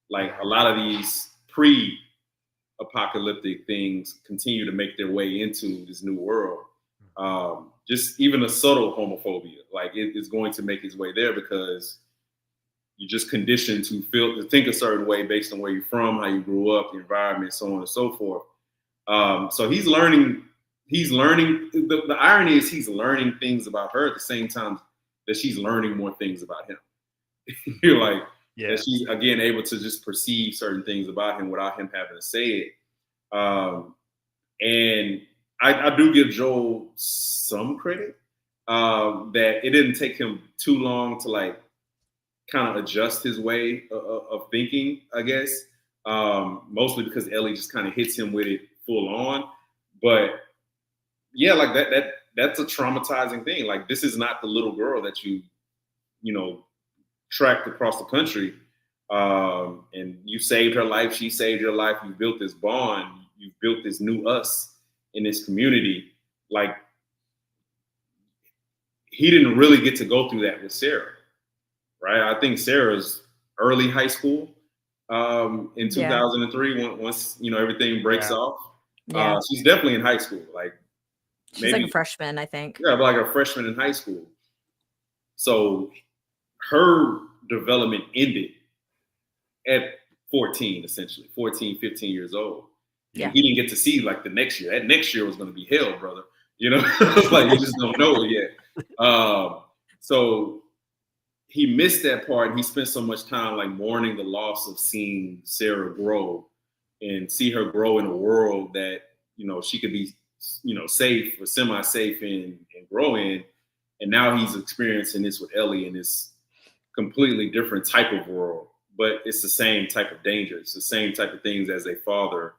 like a lot of these pre-apocalyptic things continue to make their way into this new world. Just even a subtle homophobia, like it is going to make its way there because you're just conditioned to think a certain way based on where you're from, how you grew up, the environment, so on and so forth. So he's learning. The irony is he's learning things about her at the same time that she's learning more things about him. You're like, that she's again able to just perceive certain things about him without him having to say it. And I do give Joel some credit that it didn't take him too long to like kind of adjust his way of thinking, I guess. Mostly because Ellie just kind of hits him with it full on. But yeah, like that's a traumatizing thing. Like, this is not the little girl that you tracked across the country, and you saved her life. She saved your life. You built this bond. You built this new us in this community. Like, he didn't really get to go through that with Sarah, right? I think Sarah's early high school in 2003, once everything breaks off. She's definitely in high school. Like, she's maybe like a freshman, I think. Yeah, like a freshman in high school. So her development ended at 14, essentially 14, 15 years old. Yeah. He didn't get to see like the next year. That next year was going to be hell, brother. Like, you just don't know it yet. So he missed that part. And he spent so much time like mourning the loss of seeing Sarah grow and see her grow in a world that, she could be, safe or semi-safe and grow in. And now he's experiencing this with Ellie in this completely different type of world, but it's the same type of danger. It's the same type of things as a father,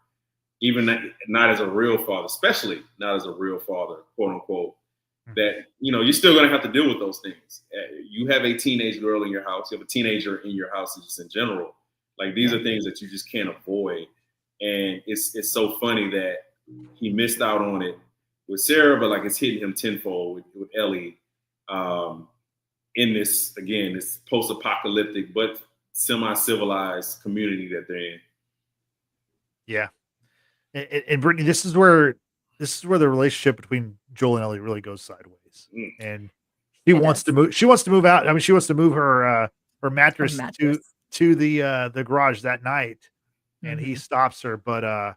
even not as a real father, especially not as a real father, quote unquote, that, you're still going to have to deal with those things. You have a teenage girl in your house. You have a teenager in your house just in general. Like, these are things that you just can't avoid. And it's so funny that he missed out on it with Sarah, but like, it's hitting him tenfold with Ellie in this, again, this post-apocalyptic but semi-civilized community that they're in. Yeah. And Brittany, this is where the relationship between Joel and Ellie really goes sideways. And she wants to move. She wants to move out. I mean, she wants to move her mattress to the garage that night, and he stops her. But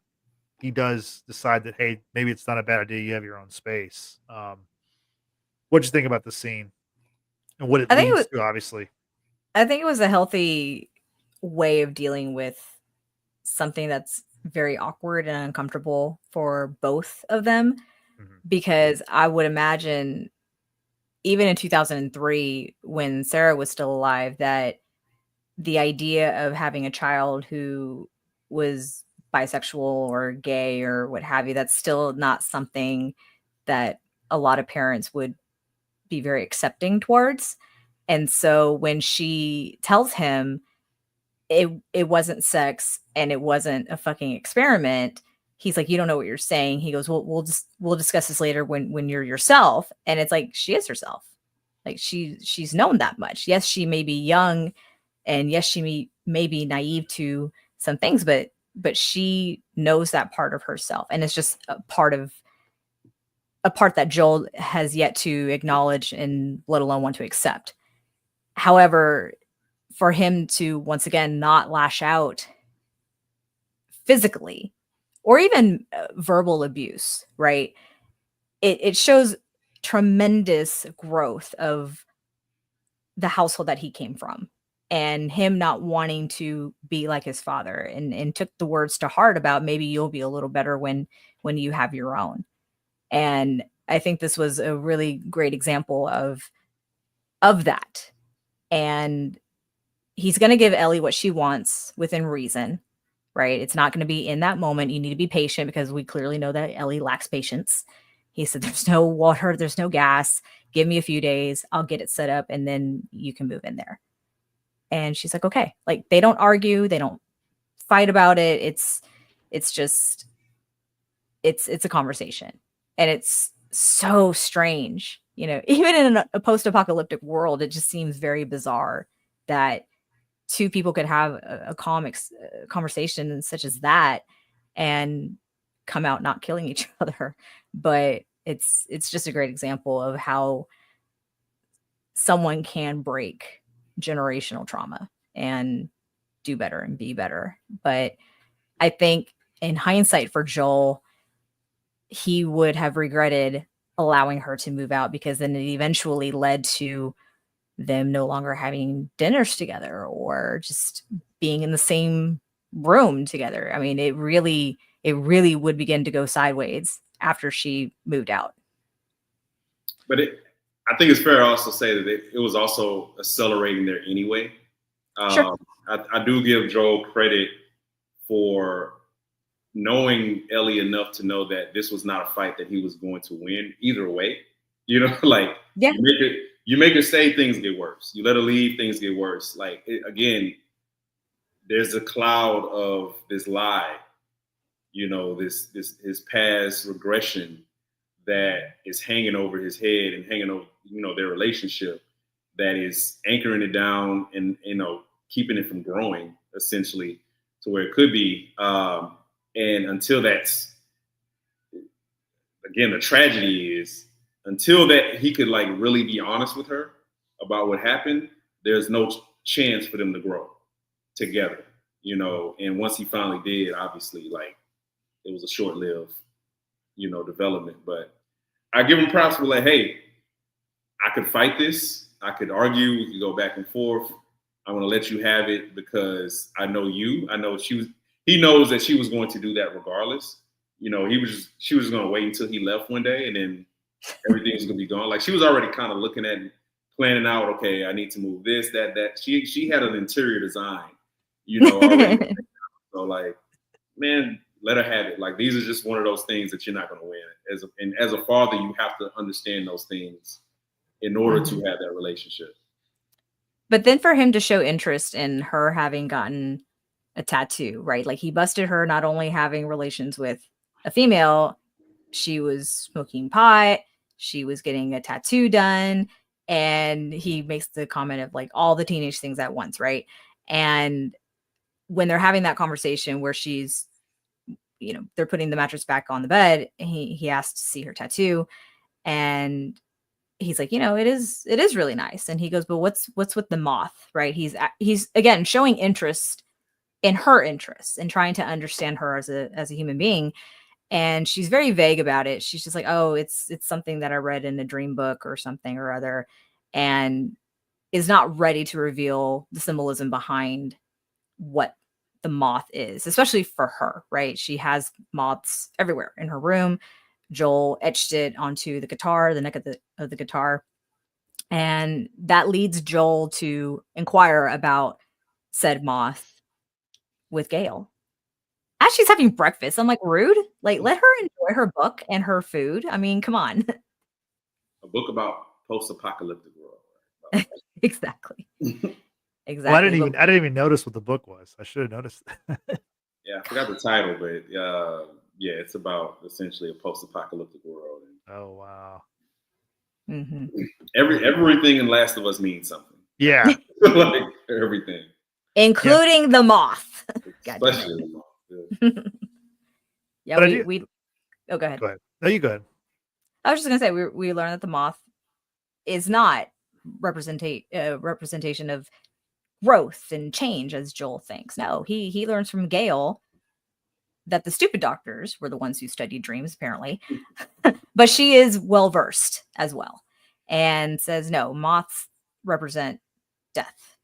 he does decide that, hey, maybe it's not a bad idea. You have your own space. What'd you think about the scene and what it leads to? Obviously, I think it was a healthy way of dealing with something that's very awkward and uncomfortable for both of them, because I would imagine even in 2003, when Sarah was still alive, that the idea of having a child who was bisexual or gay or what have you, that's still not something that a lot of parents would be very accepting towards. And so when she tells him it wasn't sex and it wasn't a fucking experiment, he's like, you don't know what you're saying. He goes, well, we'll discuss this later when you're yourself. And it's like, she is herself. Like, she's known that much. Yes, she may be young, and yes, she may be naive to some things, but she knows that part of herself. And it's just a part that Joel has yet to acknowledge and let alone want to accept. However, for him to once again not lash out physically or even verbal abuse, right? It shows tremendous growth of the household that he came from, and him not wanting to be like his father, and took the words to heart about maybe you'll be a little better when you have your own. And I think this was a really great example of that. And he's going to give Ellie what she wants within reason, right? It's not going to be in that moment. You need to be patient, because we clearly know that Ellie lacks patience. He said, there's no water, there's no gas. Give me a few days. I'll get it set up, and then you can move in there. And she's like, okay. Like, they don't argue. They don't fight about it. It's just, it's a conversation. And it's so strange. Even in a post-apocalyptic world, it just seems very bizarre that two people could have a conversation such as that and come out not killing each other. But it's just a great example of how someone can break generational trauma and do better and be better. But I think in hindsight for Joel, he would have regretted allowing her to move out, because then it eventually led to them no longer having dinners together or just being in the same room together. I mean, it really would begin to go sideways after she moved out. But I think it's fair to also say that it was also accelerating there anyway. Sure. I do give Joel credit for knowing Ellie enough to know that this was not a fight that he was going to win either way. You know, like Yeah. you make her say things get worse. You let her leave, things get worse. Like again, there's a cloud of this lie, you know, this his past regression that is hanging over his head and hanging over, you know, their relationship, that is anchoring it down and, you know, keeping it from growing essentially to where it could be. And until that's, again, the tragedy is until that he could like really be honest with her about what happened, there's no chance for them to grow together, you know. And once he finally did, obviously, like it was a short-lived, you know, development. But I give him props for like, hey, I could fight this. I could argue. We could go back and forth. I want to let you have it because I know you. I know he knows that she was going to do that regardless. You know, she was going to wait until he left one day and then everything was going to be gone. Like she was already kind of looking at, planning out, okay, I need to move this, that. She had an interior design, you know, already. So like, man, let her have it. Like these are just one of those things that you're not going to win. As a father, you have to understand those things in order to have that relationship. But then for him to show interest in her having gotten a tattoo, right? Like he busted her not only having relations with a female, she was smoking pot, she was getting a tattoo done, and he makes the comment of like all the teenage things at once, right? And when they're having that conversation where she's, you know, they're putting the mattress back on the bed, he asked to see her tattoo, and he's like, you know, it is really nice. And he goes, but what's with the moth, right? He's again showing interest in her interests and trying to understand her as a human being. And she's very vague about it. She's just like, oh, it's something that I read in a dream book or something or other, and is not ready to reveal the symbolism behind what the moth is, especially for her, right? She has moths everywhere in her room. Joel etched it onto the guitar, the neck of the guitar. And that leads Joel to inquire about said moth with Gail. As she's having breakfast, I'm like, rude. Like, let her enjoy her book and her food. I mean, come on. A book about post-apocalyptic world. Exactly. Exactly. Well, I didn't even notice what the book was. I should have noticed that. Yeah, I forgot the title, but yeah, it's about essentially a post-apocalyptic world. Oh wow. Mm-hmm. Everything in Last of Us means something. Yeah. Like everything. Including the moth. Especially the moth. Yeah, But we oh, go ahead. Go ahead. No, you go ahead. I was just gonna say we learned that the moth is not representation of growth and change as Joel thinks. No, he learns from Gail that the stupid doctors were the ones who studied dreams, apparently. But she is well versed as well, and says no, moths represent death.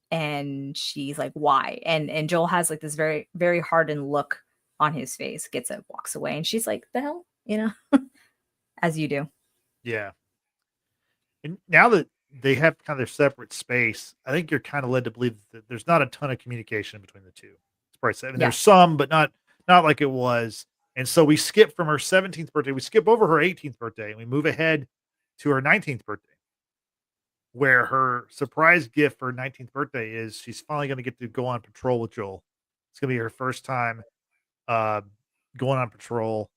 And she's like, why? And Joel has like this very, very hardened look on his face, gets up, walks away, and she's like, the hell, you know, as you do. Yeah. And now that they have kind of their separate space, I think you're kind of led to believe that there's not a ton of communication between the two. It's probably seven. There's some, but not like it was. And so we skip from her 17th birthday. We skip over her 18th birthday and we move ahead to her 19th birthday, where her surprise gift for her 19th birthday is she's finally going to get to go on patrol with Joel. It's going to be her first time going on patrol.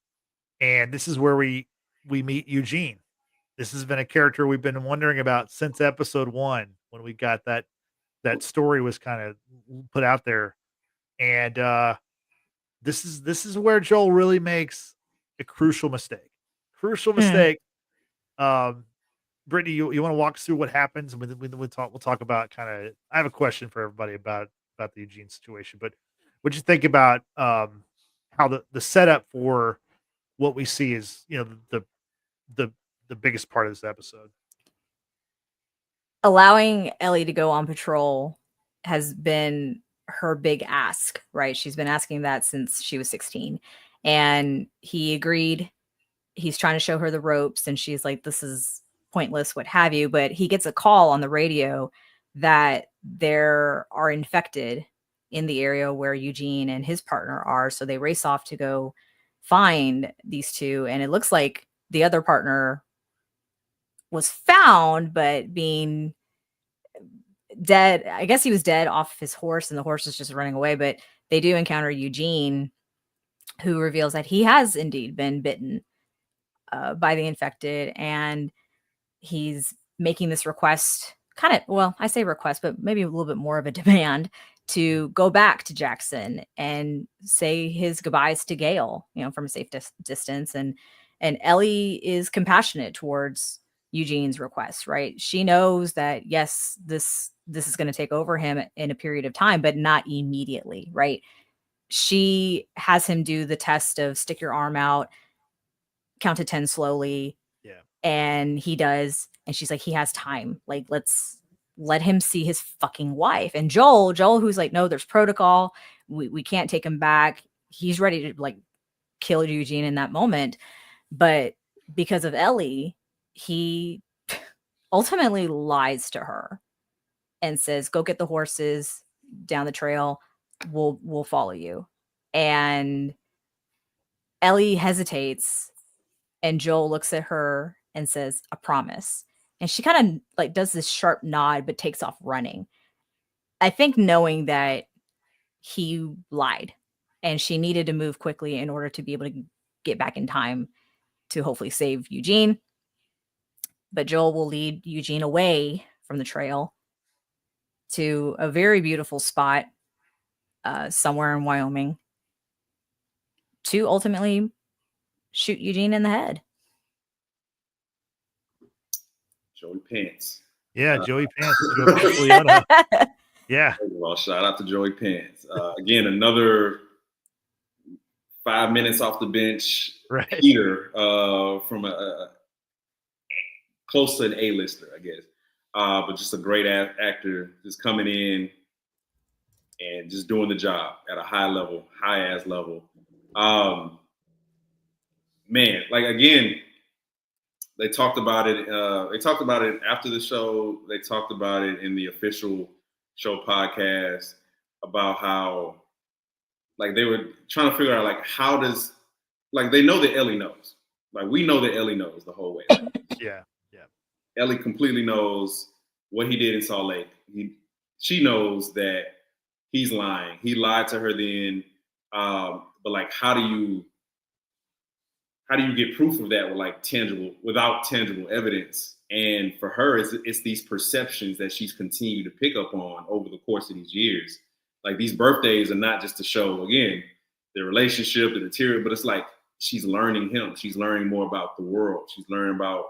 And this is where we meet Eugene. This has been a character we've been wondering about since episode 1, when we got that story was kind of put out there. And this is where Joel really makes a crucial mistake. Brittany, you want to walk us through what happens, and we'll talk about kind of. I have a question for everybody about the Eugene situation, but what'd you think about how the setup for what we see is, you know, the biggest part of this episode? Allowing Ellie to go on patrol has been her big ask, right? She's been asking that since she was 16, and he agreed. He's trying to show her the ropes, and she's like, this is pointless, what have you. But he gets a call on the radio that there are infected in the area where Eugene and his partner are. So they race off to go find these two. And it looks like the other partner was found, but being dead. I guess he was dead off his horse and the horse is just running away. But they do encounter Eugene, who reveals that he has indeed been bitten by the infected. And he's making this request, kind of, well, I say request, but maybe a little bit more of a demand to go back to Jackson and say his goodbyes to Gail, from a safe distance. And Ellie is compassionate towards Eugene's request, right? She knows that, yes, this is going to take over him in a period of time, but not immediately, right? She has him do the test of stick your arm out, count to 10 slowly. Yeah. And he does. And she's like, he has time. Like, let's let him see his fucking wife. And Joel, who's like, no, there's protocol. We can't take him back. He's ready to like kill Eugene in that moment. But because of Ellie, he ultimately lies to her and says, go get the horses down the trail. We'll follow you. And Ellie hesitates, and Joel looks at her and says, I promise. And she kind of like does this sharp nod, but takes off running. I think knowing that he lied and she needed to move quickly in order to be able to get back in time to hopefully save Eugene. But Joel will lead Eugene away from the trail to a very beautiful spot somewhere in Wyoming to ultimately shoot Eugene in the head. Joey Pants. Yeah, Joey Pants. Joe Pantoliano. Yeah. Well, shout out to Joey Pants. Again, another 5 minutes off the bench here from a close to an A-lister, I guess. But just a great actor, just coming in and just doing the job at a high-ass level. Man, like, again, they talked about it. They talked about it after the show. They talked about it in the official show podcast about how, like, they were trying to figure out, like, how does, like, they know that Ellie knows. Like, we know that Ellie knows the whole way. Yeah. Ellie completely knows what he did in Salt Lake. She knows that he's lying. He lied to her then. But like, how do you get proof of that without tangible evidence? And for her, it's these perceptions that she's continued to pick up on over the course of these years. Like, these birthdays are not just to show, again, their relationship, the deterioration, but it's like she's learning him. She's learning more about the world. She's learning about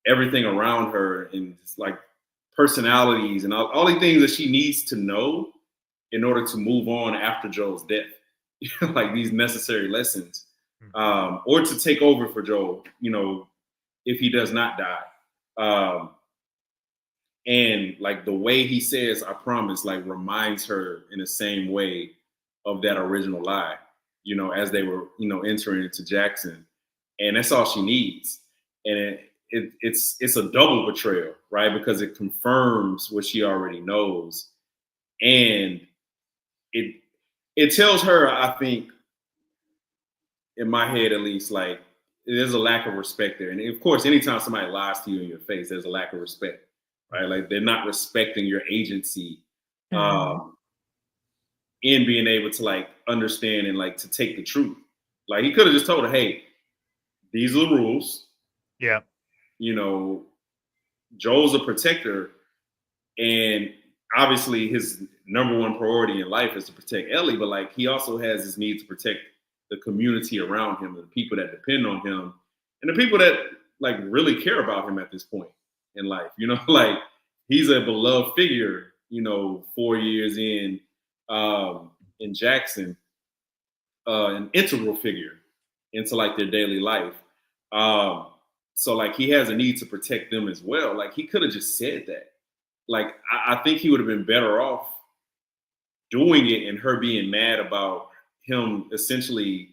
everything around her, and it's like personalities and all the things that she needs to know in order to move on after Joel's death. Like, these necessary lessons. Or to take over for Joel, if he does not die. And like, the way he says, I promise, like, reminds her in the same way of that original lie, as they were, entering into Jackson. And that's all she needs. And it's a double betrayal, right? Because it confirms what she already knows. And it tells her, I think, in my head at least, like, there's a lack of respect there. And of course, anytime somebody lies to you in your face, there's a lack of respect, right? Like, they're not respecting your agency in being able to, like, understand and, like, to take the truth. Like, he could have just told her, hey, these are the rules. Yeah. Joel's a protector, and obviously his number one priority in life is to protect Ellie, but like, he also has his need to protect the community around him, the people that depend on him, and the people that, like, really care about him at this point in life. Like, he's a beloved figure, 4 years in Jackson, an integral figure into, like, their daily life. So like, he has a need to protect them as well. Like, he could have just said that. Like, I think he would have been better off doing it and her being mad about him essentially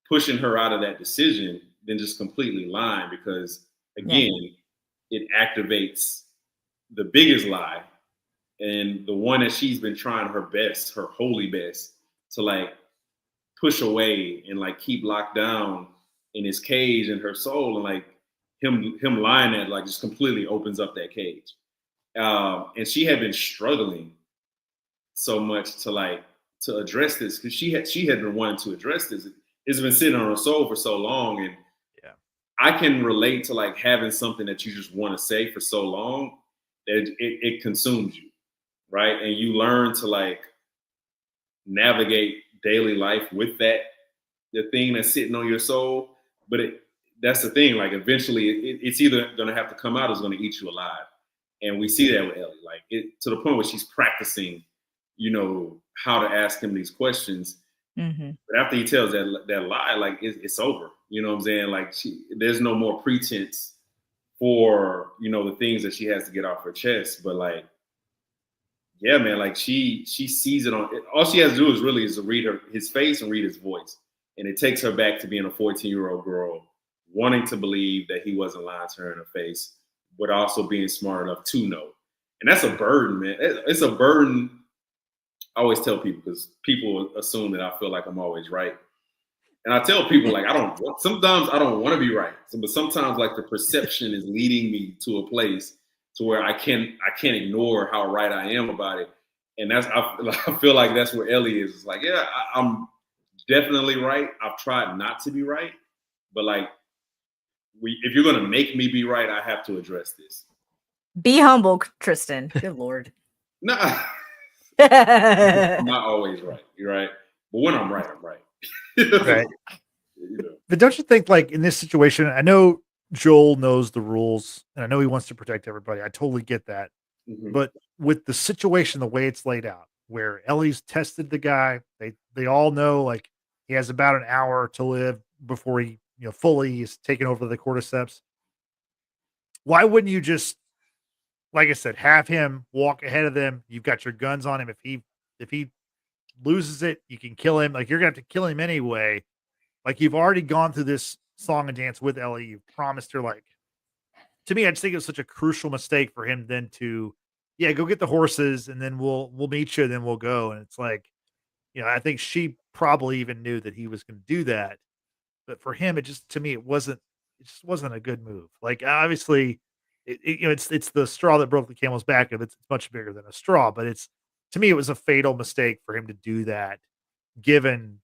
pushing her out of that decision than just completely lying, because again, it activates the biggest lie and the one that she's been trying her best, her holy best, to like push away and like keep locked down in his cage in her soul, and like him lying there like just completely opens up that cage. And she had been struggling so much to address this, because she had been wanting to address this. It's been sitting on her soul for so long, and Yeah. I can relate to like having something that you just want to say for so long that it consumes you, right? And you learn to like navigate daily life with that, the thing that's sitting on your soul. But that's the thing, like eventually it's either going to have to come out or it's going to eat you alive. And we see that with Ellie, like to the point where she's practicing, how to ask him these questions. Mm-hmm. But after he tells that lie, like it's over. You know what I'm saying? Like there's no more pretense for, the things that she has to get off her chest. But like, yeah, man, like she sees it on. All she has to do is to read his face and read his voice, and it takes her back to being a 14-year-old girl, wanting to believe that he wasn't lying to her in her face, but also being smart enough to know. And that's a burden, man. It's a burden. I always tell people, because people assume that I feel like I'm always right, and I tell people like sometimes I don't want to be right, but sometimes like the perception is leading me to a place to where I can't ignore how right I am about it. And I feel like that's where Ellie is. It's like, yeah, I'm definitely right. I've tried not to be right, but like, if you're gonna make me be right, I have to address this. Be humble, Tristan. Good Lord. No, I'm not always right. You're right, but when I'm right, I'm right. Right. But don't you think, like in this situation, I know Joel knows the rules and I know he wants to protect everybody. I totally get that. Mhm. But with the situation, the way it's laid out, where Ellie's tested the guy, they all know like he has about an hour to live before he, fully is taken over the cordyceps. Why wouldn't you just, like I said, have him walk ahead of them? You've got your guns on him. If he loses it, you can kill him. Like you're gonna have to kill him anyway. Like you've already gone through this song and dance with Ellie. You've promised her, like, to me, I just think it was such a crucial mistake for him then to, yeah, go get the horses and then we'll meet you, and then we'll go. And it's like, I think she probably even knew that he was going to do that. But for him, to me, it just wasn't a good move. Like obviously it's the straw that broke the camel's back, and it's much bigger than a straw, but to me, it was a fatal mistake for him to do that. Given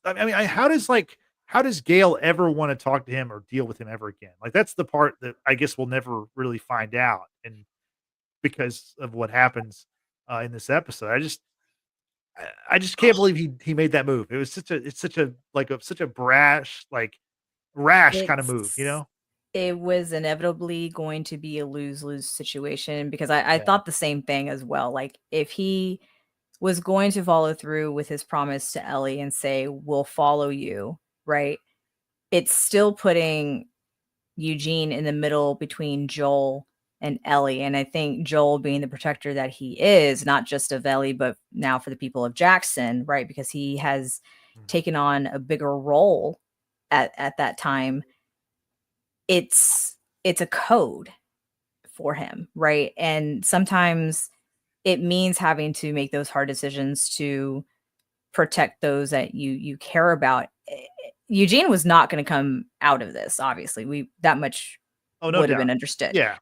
I mean, how does Gail ever want to talk to him or deal with him ever again? Like that's the part that I guess we'll never really find out, and because of what happens in this episode, I just can't believe he made that move. It was such a brash, like rash kind of move, It was inevitably going to be a lose-lose situation, because I thought the same thing as well. Like if he was going to follow through with his promise to Ellie and say, we'll follow you, right? It's still putting Eugene in the middle between Joel and Ellie. And I think Joel, being the protector that he is, not just of Ellie, but now for the people of Jackson, right? Because he has taken on a bigger role at that time. It's a code for him, right? And sometimes it means having to make those hard decisions to protect those that you care about. Eugene was not going to come out of this, obviously. That much would have been understood. Yeah.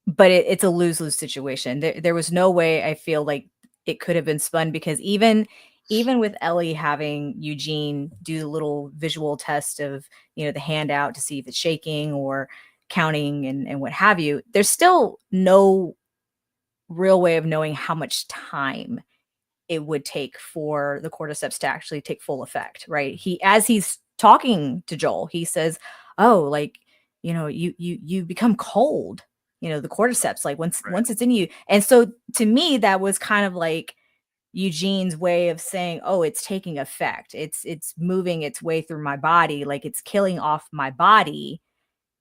But it's a lose-lose situation. There was no way, I feel like, it could have been spun, because even with Ellie having Eugene do the little visual test of, the handout to see if it's shaking or counting and what have you, there's still no real way of knowing how much time it would take for the cordyceps to actually take full effect, right? As he's talking to Joel, he says, "Oh, like, you become cold, the cordyceps, like once it's in you." And so to me, that was kind of like Eugene's way of saying, "Oh, it's taking effect. It's moving its way through my body, like it's killing off my body."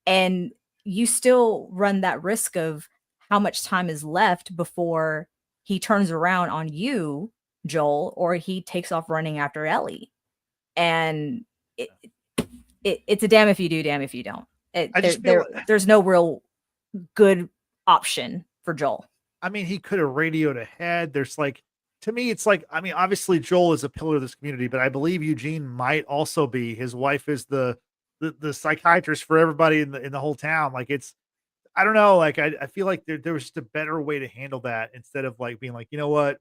And you still run that risk of how much time is left before he turns around on you, Joel, or he takes off running after Ellie. And it's a damn if you do, damn if you don't. There's no real good option for Joel. I mean, he could have radioed ahead. There's like, to me, it's like, I mean, obviously Joel is a pillar of this community, but I believe Eugene might also be. His wife is the psychiatrist for everybody in the whole town. Like it's, I don't know. Like I feel like there was just a better way to handle that instead of like being like, you know what,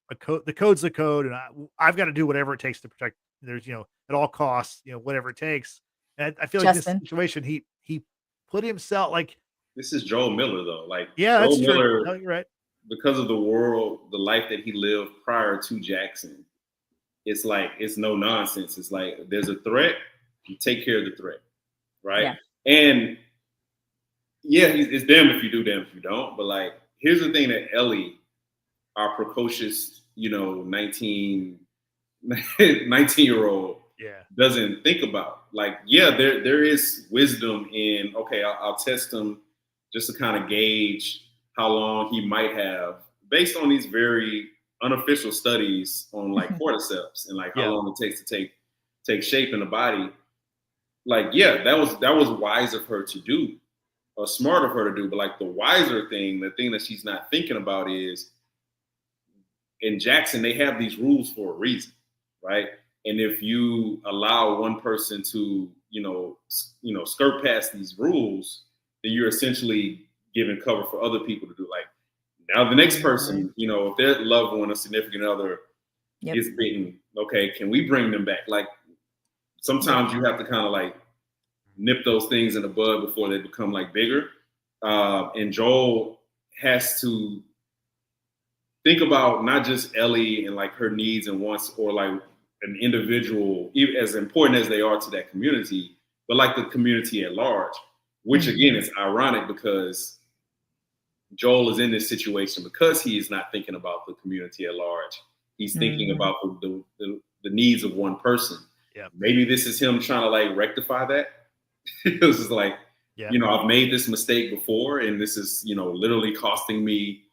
the code's the code, and I've got to do whatever it takes to protect. There's at all costs, whatever it takes. And I feel like this Justin. situation, he put himself like, This is Joel Miller though. Like yeah, Joel that's true. Miller, No, you're right. because of the life that he lived prior to Jackson, it's like it's no nonsense. It's like there's a threat, you take care of the threat, right? Yeah. And yeah, it's damn if you do, damn if you don't. But like, here's the thing that Ellie, our precocious, 19-year-old, Yeah. doesn't think about. Like, yeah, there is wisdom in, okay, I'll test him just to kind of gauge how long he might have, based on these very unofficial studies on like cordyceps and like how long it takes to take shape in the body. Like, yeah, that was wise of her to do, or smart of her to do. But like the wiser thing, the thing that she's not thinking about is, in Jackson, they have these rules for a reason, right? And if you allow one person to, skirt past these rules, then you're essentially giving cover for other people to do. Like, now the next person, if their loved one or significant other is bitten, okay, can we bring them back? Like, sometimes you have to kind of like nip those things in the bud before they become like bigger. And Joel has to think about not just Ellie and like her needs and wants, or like an individual, even as important as they are to that community, but like the community at large, which again is ironic because Joel is in this situation because he is not thinking about the community at large. He's thinking about the needs of one person. Yeah. Maybe this is him trying to like rectify that. It was just like, I've made this mistake before, and this is, literally costing me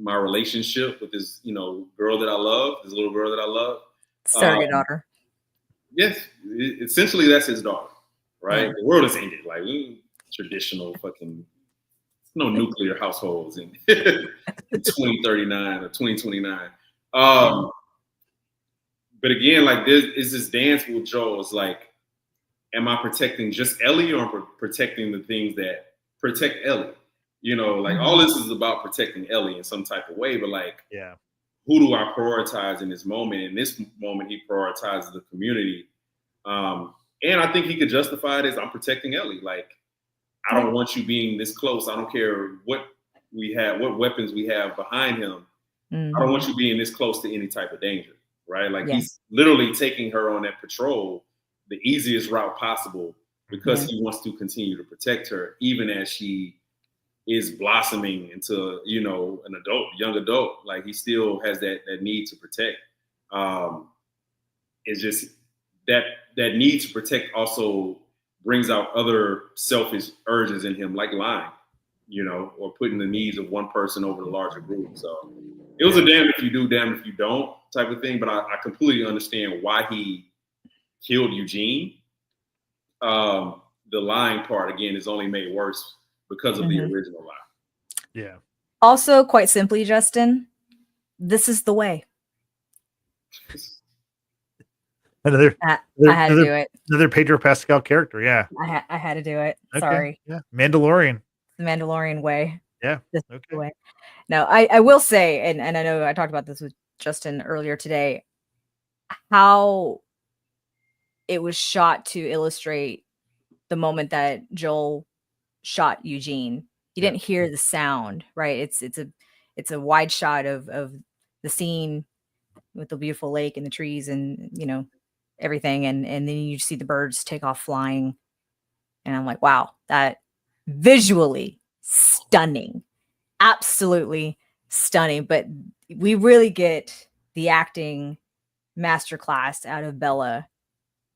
my relationship with this, girl that I love, this little girl that I love. Surrogate daughter. Yes, essentially that's his daughter, right? The world has ended. Like, traditional fucking, no nuclear households in 2039 or 2029. But again, like, is this dance with Joel. It's like, am I protecting just Ellie, or protecting the things that protect Ellie? All this is about protecting Ellie in some type of way, but like, who do I prioritize in this moment? In this moment, he prioritizes the community. And I think he could justify it as, I'm protecting Ellie. Like, I don't want you being this close. I don't care what we have, what weapons we have behind him. I don't want you being this close to any type of danger, right? Like, he's literally taking her on that patrol, the easiest route possible, because he wants to continue to protect her, even as she is blossoming into, an adult, young adult. Like, he still has that need to protect. It's just that need to protect also brings out other selfish urges in him, like lying, or putting the needs of one person over the larger group. So it was a damn if you do, damn if you don't type of thing. But I completely understand why he killed Eugene. The lying part, again, is only made worse because of the original lie. Yeah. Also, quite simply, Justin, this is the way. I had to do it. Another Pedro Pascal character. Yeah. I had to do it. Okay. Sorry. Yeah. Mandalorian. The Mandalorian way. Yeah. This is the way. No, I will say, and I know I talked about this with Justin earlier today, how it was shot to illustrate the moment that Joel shot Eugene. You didn't hear the sound, right? It's a wide shot of the scene with the beautiful lake and the trees and everything, and then you see the birds take off flying, and I'm like, wow, that visually stunning, absolutely stunning. But we really get the acting masterclass out of Bella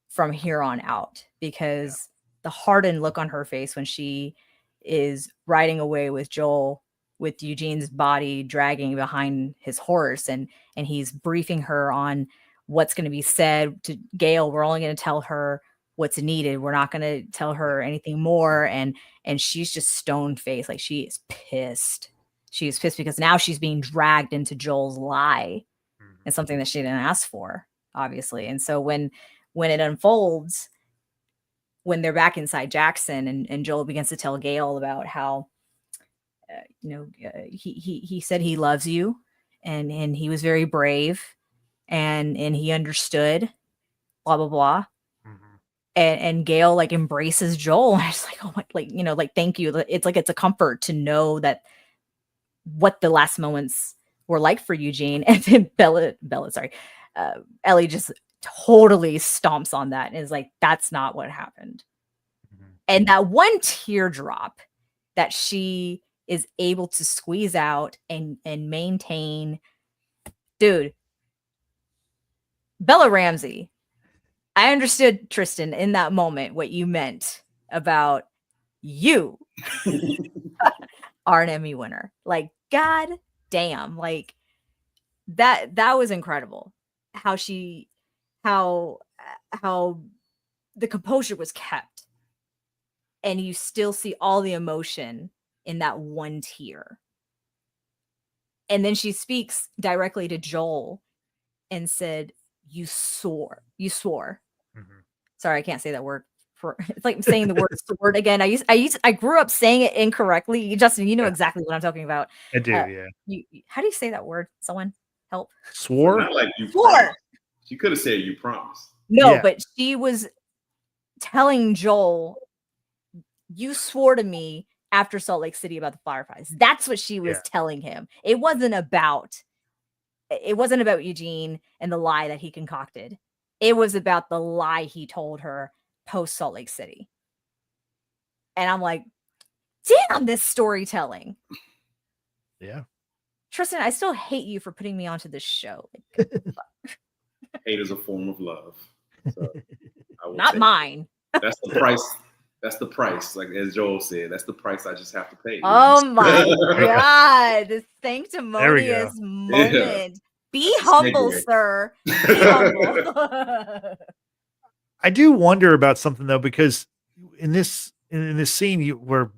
from here on out, because the hardened look on her face when she is riding away with Joel, with Eugene's body dragging behind his horse, and he's briefing her on what's going to be said to Gail. We're only going to tell her what's needed. We're not going to tell her anything more. And she's just stone faced, like she is pissed. she was pissed because now she's being dragged into Joel's lie. Mhm. And something that she didn't ask for, obviously. And so when it unfolds, when they're back inside Jackson, and Joel begins to tell Gale about how, he said he loves you, and he was very brave, and he understood, blah blah blah. Mhm. And Gale like embraces Joel, and it's like, oh my, like thank you. It's like it's a comfort to know that what the last moments were like for Eugene. And then Ellie just totally stomps on that and is like, that's not what happened. Mhm. And that one teardrop that she is able to squeeze out and maintain, dude. Bella Ramsey, I understood, Tristan, in that moment what you meant about you are an Emmy winner. Like, god damn, like that was incredible. How the composure was kept, and you still see all the emotion in that one tear. And then she speaks directly to Joel and said, you swore. Mhm. Sorry, I can't say that word. It's like saying the word sword again. I grew up saying it incorrectly. Justin, you know Yeah. exactly what I'm talking about. I do, yeah. How do you say that word? Someone help. Swore? Not like you Swore. promised. She could have said you promised. No, Yeah. but she was telling Joel, you swore to me after Salt Lake City about the fireflies. That's what she was telling him. It wasn't about Eugene and the lie that he concocted. It was about the lie he told her post Salt Lake City. And I'm like, damn, this storytelling. Yeah. Tristan, I still hate you for putting me onto this show. Hate is a form of love. So not mine. That's the price. That's the price. Like as Joel said, that's the price I just have to pay. Oh my God. This sanctimonious moment. Yeah. Be humble, sir. Be humble. I do wonder about something though, because in this scene where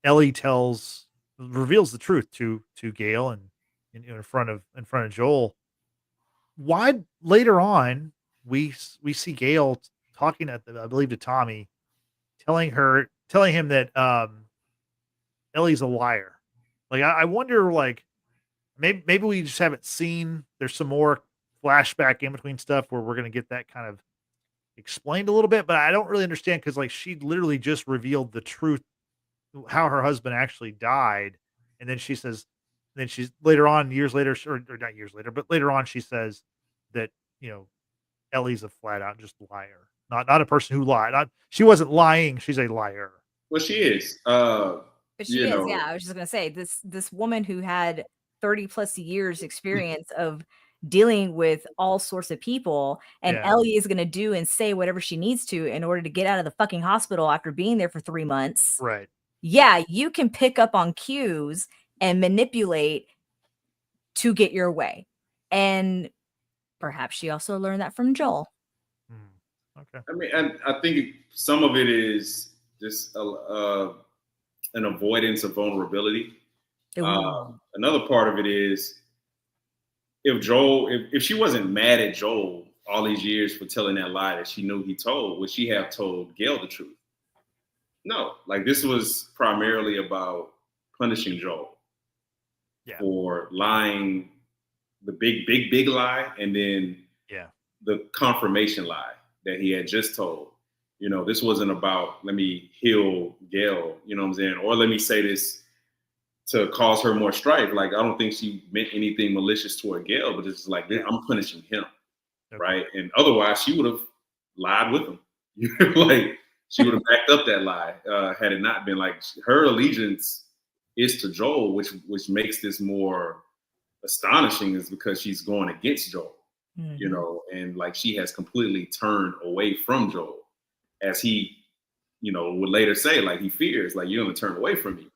Ellie reveals the truth to Gale and in front of Joel. Why later on we see Gale talking I believe to Tommy, telling him that Ellie's a liar. Like I wonder, like maybe we just haven't seen. There's some more flashback in between stuff where we're gonna get that kind of explained a little bit, but I don't really understand because like she literally just revealed the truth, how her husband actually died, and then she says, then she's later on, years later, or not years later, but later on, she says that Ellie's a flat out just liar, not a person who lied. She wasn't lying; she's a liar. Well, she is. But she is. Yeah, I was just gonna say this woman who had 30 plus years experience of dealing with all sorts of people, and Ellie is gonna do and say whatever she needs to in order to get out of the fucking hospital after being there for 3 months. Right. Yeah, you can pick up on cues and manipulate to get your way. And perhaps she also learned that from Joel. Okay. I mean, I think some of it is just an avoidance of vulnerability. Another part of it is if she wasn't mad at Joel all these years for telling that lie that she knew he told, would she have told Gale the truth? No, like this was primarily about punishing Joel for lying, the big lie, and then the confirmation lie that he had just told. This wasn't about let me heal Gale, you know what I'm saying, or let me say this to cause her more strife. Like I don't think she meant anything malicious toward Gale, but it's like I'm punishing him, right? And otherwise, she would have lied with him. Like she would have backed up that lie had it not been like her allegiance is to Joel, which makes this more astonishing, is because she's going against Joel, and like she has completely turned away from Joel, as he, would later say, like he fears, like you're going to turn away from me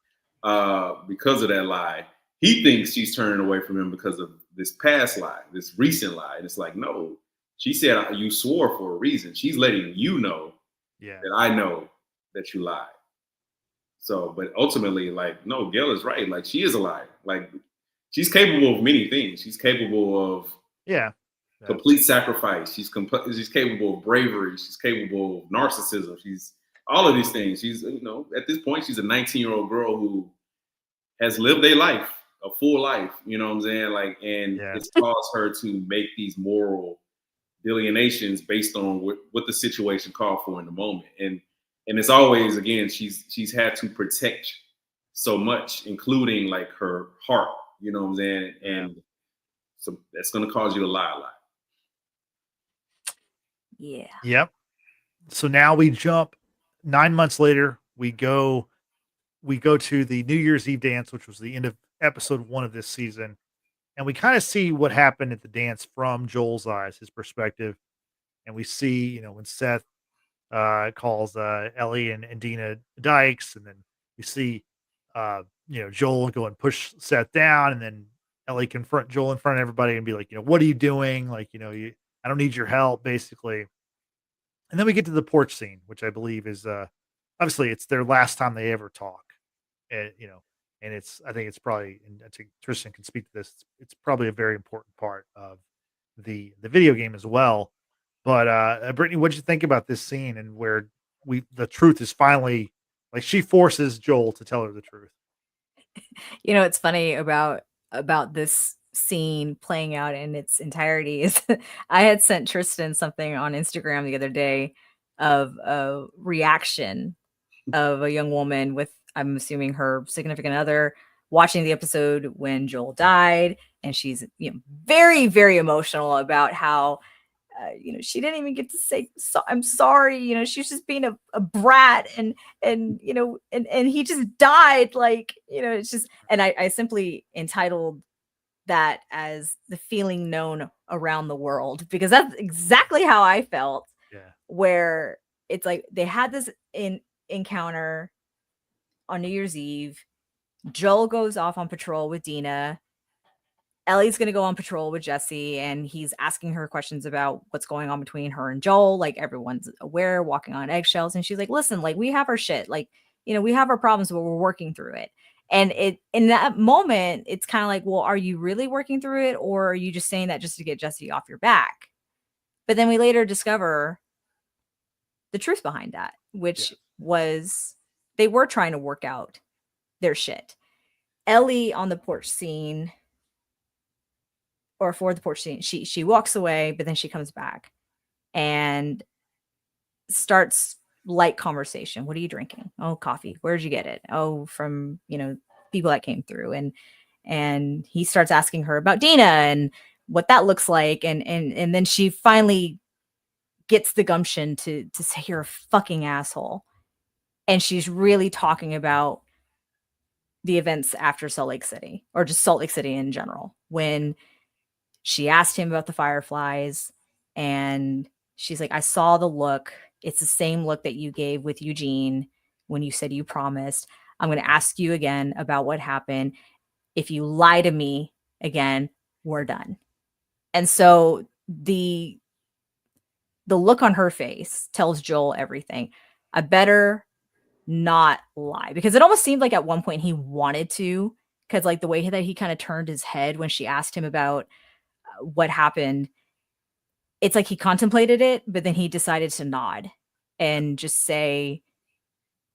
because of that lie. He thinks she's turning away from him because of this past lie, this recent lie, and it's like, no, she said you swore for a reason. She's letting you know that I know that you lied. So, but ultimately, like, no, Gail is right. Like, she is alive. Like, she's capable of many things. She's capable of complete sacrifice. She's capable of bravery. She's capable of narcissism. She's all of these things. She's, at this point, she's a 19-year-old girl who has lived a life, a full life. You know what I'm saying? Like, and it's caused her to make these moral delineations based on what the situation called for in the moment. And it's always, again, she's had to protect so much, including like her heart. You know what I'm saying? And so that's going to cause you to lie a lot. Yeah. Yep. So now we jump 9 months later. We go to the New Year's Eve dance, which was the end of episode 1 of this season. And we kind of see what happened at the dance from Joel's eyes, his perspective. And we see, when Seth calls Ellie and Dina dykes, and then we see Joel go and push Seth down, and then Ellie confront Joel in front of everybody and be like, what are you doing? Like, I don't need your help, basically. And then we get to the porch scene, which I believe is obviously it's their last time they ever talk. And and I think it's probably, and I think Tristan can speak to this, it's probably a very important part of the video game as well. But Brittany, what'd you think about this scene, and where the truth is finally, like, she forces Joel to tell her the truth? It's funny about this scene playing out in its entirety is I had sent Tristan something on Instagram the other day of a reaction of a young woman with, I'm assuming, her significant other watching the episode when Joel died, and she's very, very emotional about how she didn't even get to say I'm sorry. She's just being a brat, and he just died. Like, it's just, and I simply entitled that as the feeling known around the world, because that's exactly how I felt. Yeah. Where it's like they had this encounter on New Year's Eve. Joel goes off on patrol with Dina. Ellie's going to go on patrol with Jesse, and he's asking her questions about what's going on between her and Joel. Like, everyone's aware, walking on eggshells. And she's like, listen, like, we have our shit. Like, we have our problems, but we're working through it. And in that moment, it's kind of like, well, are you really working through it? Or are you just saying that just to get Jesse off your back? But then we later discover the truth behind that, which was they were trying to work out their shit. Ellie on the porch scene, or for the porch scene, she walks away, but then she comes back and starts light conversation. What are you drinking? Oh, coffee. Where'd you get it? Oh, from people that came through. And he starts asking her about Dina and what that looks like, and then she finally gets the gumption to say, you're a fucking asshole. And she's really talking about the events after Salt Lake City, or just Salt Lake City in general, when she asked him about the fireflies, and she's like, I saw the look. It's the same look that you gave with Eugene when you said you promised. I'm going to ask you again about what happened. If you lie to me again, we're done. And so the look on her face tells Joel everything. I better not lie, because it almost seemed like at one point he wanted to, because like the way that he kind of turned his head when she asked him about what happened, it's like he contemplated it, but then he decided to nod and just say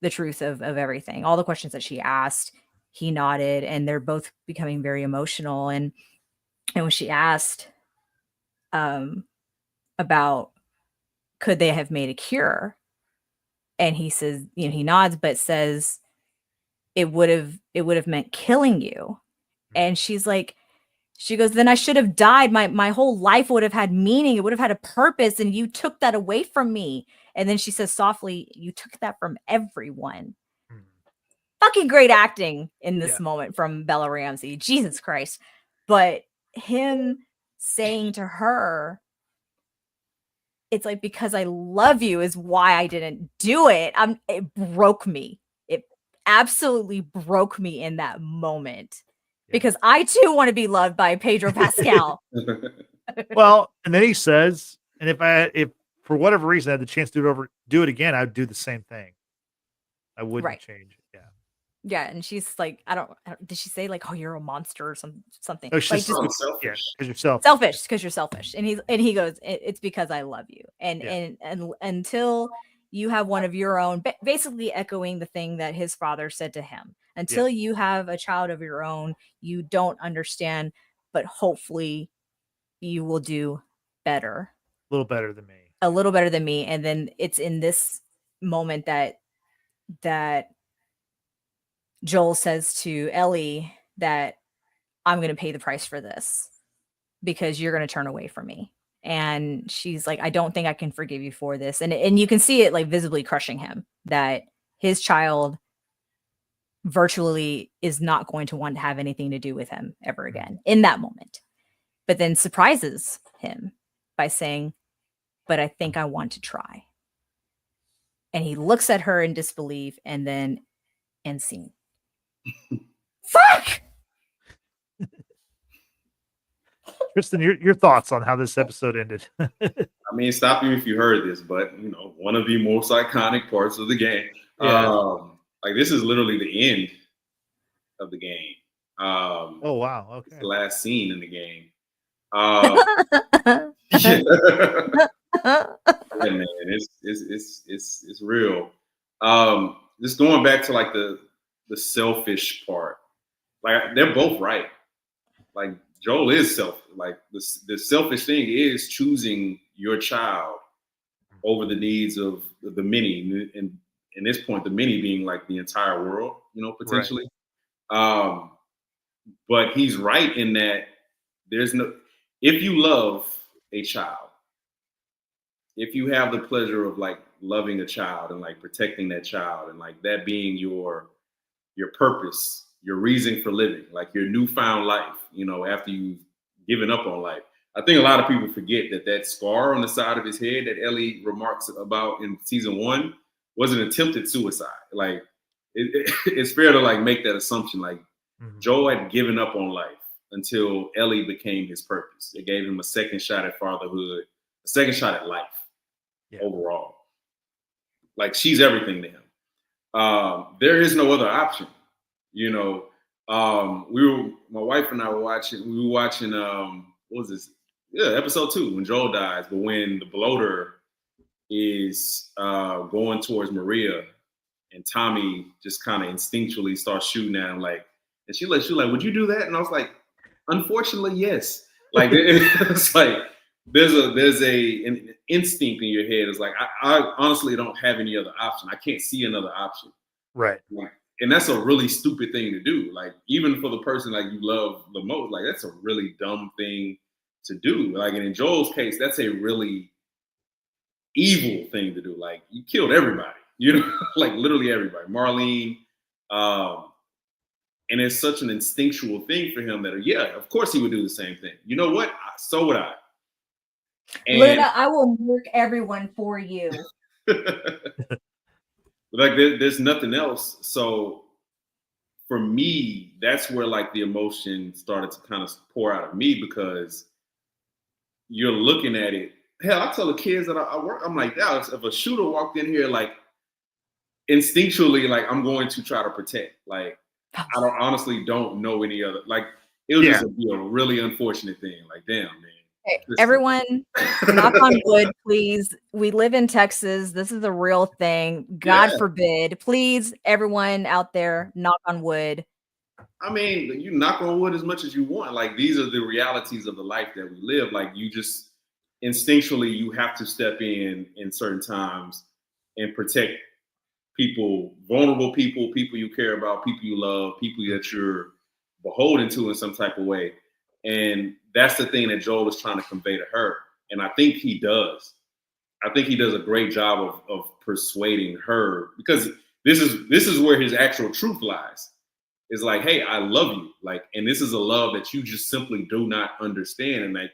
the truth of everything. All the questions that she asked, he nodded, and they're both becoming very emotional. And when she asked about could they have made a cure, and he says, he nods, but says it would have meant killing you. And she's like, she goes, then I should have died. My whole life would have had meaning. It would have had a purpose, and you took that away from me. And then she says softly, you took that from everyone. Fucking great acting in this moment from Bella Ramsey. Jesus Christ. But him saying to her, it's like, because I love you is why I didn't do it. It broke me. It absolutely broke me in that moment. Because I too want to be loved by Pedro Pascal. Well, and then he says, and if for whatever reason I had the chance to do it again, I'd do the same thing. I wouldn't change it. Yeah. Yeah, and she's like, did she say like, oh, you're a monster or something? Oh, she's Like, just Selfish. because yourself. selfish because you're selfish. And he goes, it's because I love you. And Yeah. and until you have one of your own, basically echoing the thing that his father said to him, until you have a child of your own, you don't understand, but hopefully you will do better. A little better than me. A little better than me. And then it's in this moment that Joel says to Ellie that I'm going to pay the price for this because you're going to turn away from me. And she's like, I don't think I can forgive you for this. And you can see it like visibly crushing him, that his child virtually is not going to want to have anything to do with him ever again in that moment. But then surprises him by saying, but I think I want to try. And he looks at her in disbelief, and then end scene. Fuck! Tristan, your thoughts on how this episode ended? I mean, stop you if you heard this, but one of the most iconic parts of the game. Yeah. Like this is literally the end of the game. Oh wow! Okay. It's the last scene in the game. Yeah, man, it's real. Just going back to like the selfish part, like they're both right. Like Joel is selfish. Like the selfish thing is choosing your child over the needs of the many, and in this point, the many being like the entire world, potentially. Right. But he's right in that if you love a child, if you have the pleasure of like loving a child and like protecting that child and like that being your purpose, your reason for living, like your newfound life, after you've given up on life. I think a lot of people forget that scar on the side of his head that Ellie remarks about in season 1 was an attempted suicide. Like it's fair to like make that assumption. Like Joel had given up on life until Ellie became his purpose. It gave him a second shot at fatherhood, a second shot at life overall. Like she's everything to him. There is no other option. My wife and I were watching, what was this? Yeah, episode 2 when Joel dies, but when the bloater is going towards Maria and Tommy just kind of instinctually starts shooting at him, like, and she like, would you do that? And I was like, unfortunately, yes. Like it's like there's an instinct in your head. It's like I honestly don't have any other option. I can't see another option. Right. Like, and that's a really stupid thing to do. Like even for the person like you love the most, like that's a really dumb thing to do. Like, and in Joel's case, that's a really evil thing to do. Like you killed everybody, like literally everybody. Marlene, and it's such an instinctual thing for him that, of course he would do the same thing. You know what? So would I. And Luna, I will murk everyone for you. Like there's nothing else. So for me, that's where like the emotion started to kind of pour out of me, because you're looking at it. Hell, I tell the kids that I work, I'm like, if a shooter walked in here, like instinctually, like I'm going to try to protect. Like I honestly don't know any other. Like it would just be a really unfortunate thing. Like damn, man. Okay, everyone, knock on wood, please. We live in Texas. This is a real thing. God forbid. Please, everyone out there, knock on wood. I mean, you knock on wood as much as you want. Like these are the realities of the life that we live. Like you just instinctually, you have to step in certain times and protect people, vulnerable people you care about, people you love, people that you're beholden to in some type of way. And that's the thing that Joel is trying to convey to her. And I think he does. I think he does a great job of persuading her, because this is where his actual truth lies. It's like, hey, I love you. Like, and this is a love that you just simply do not understand. And like,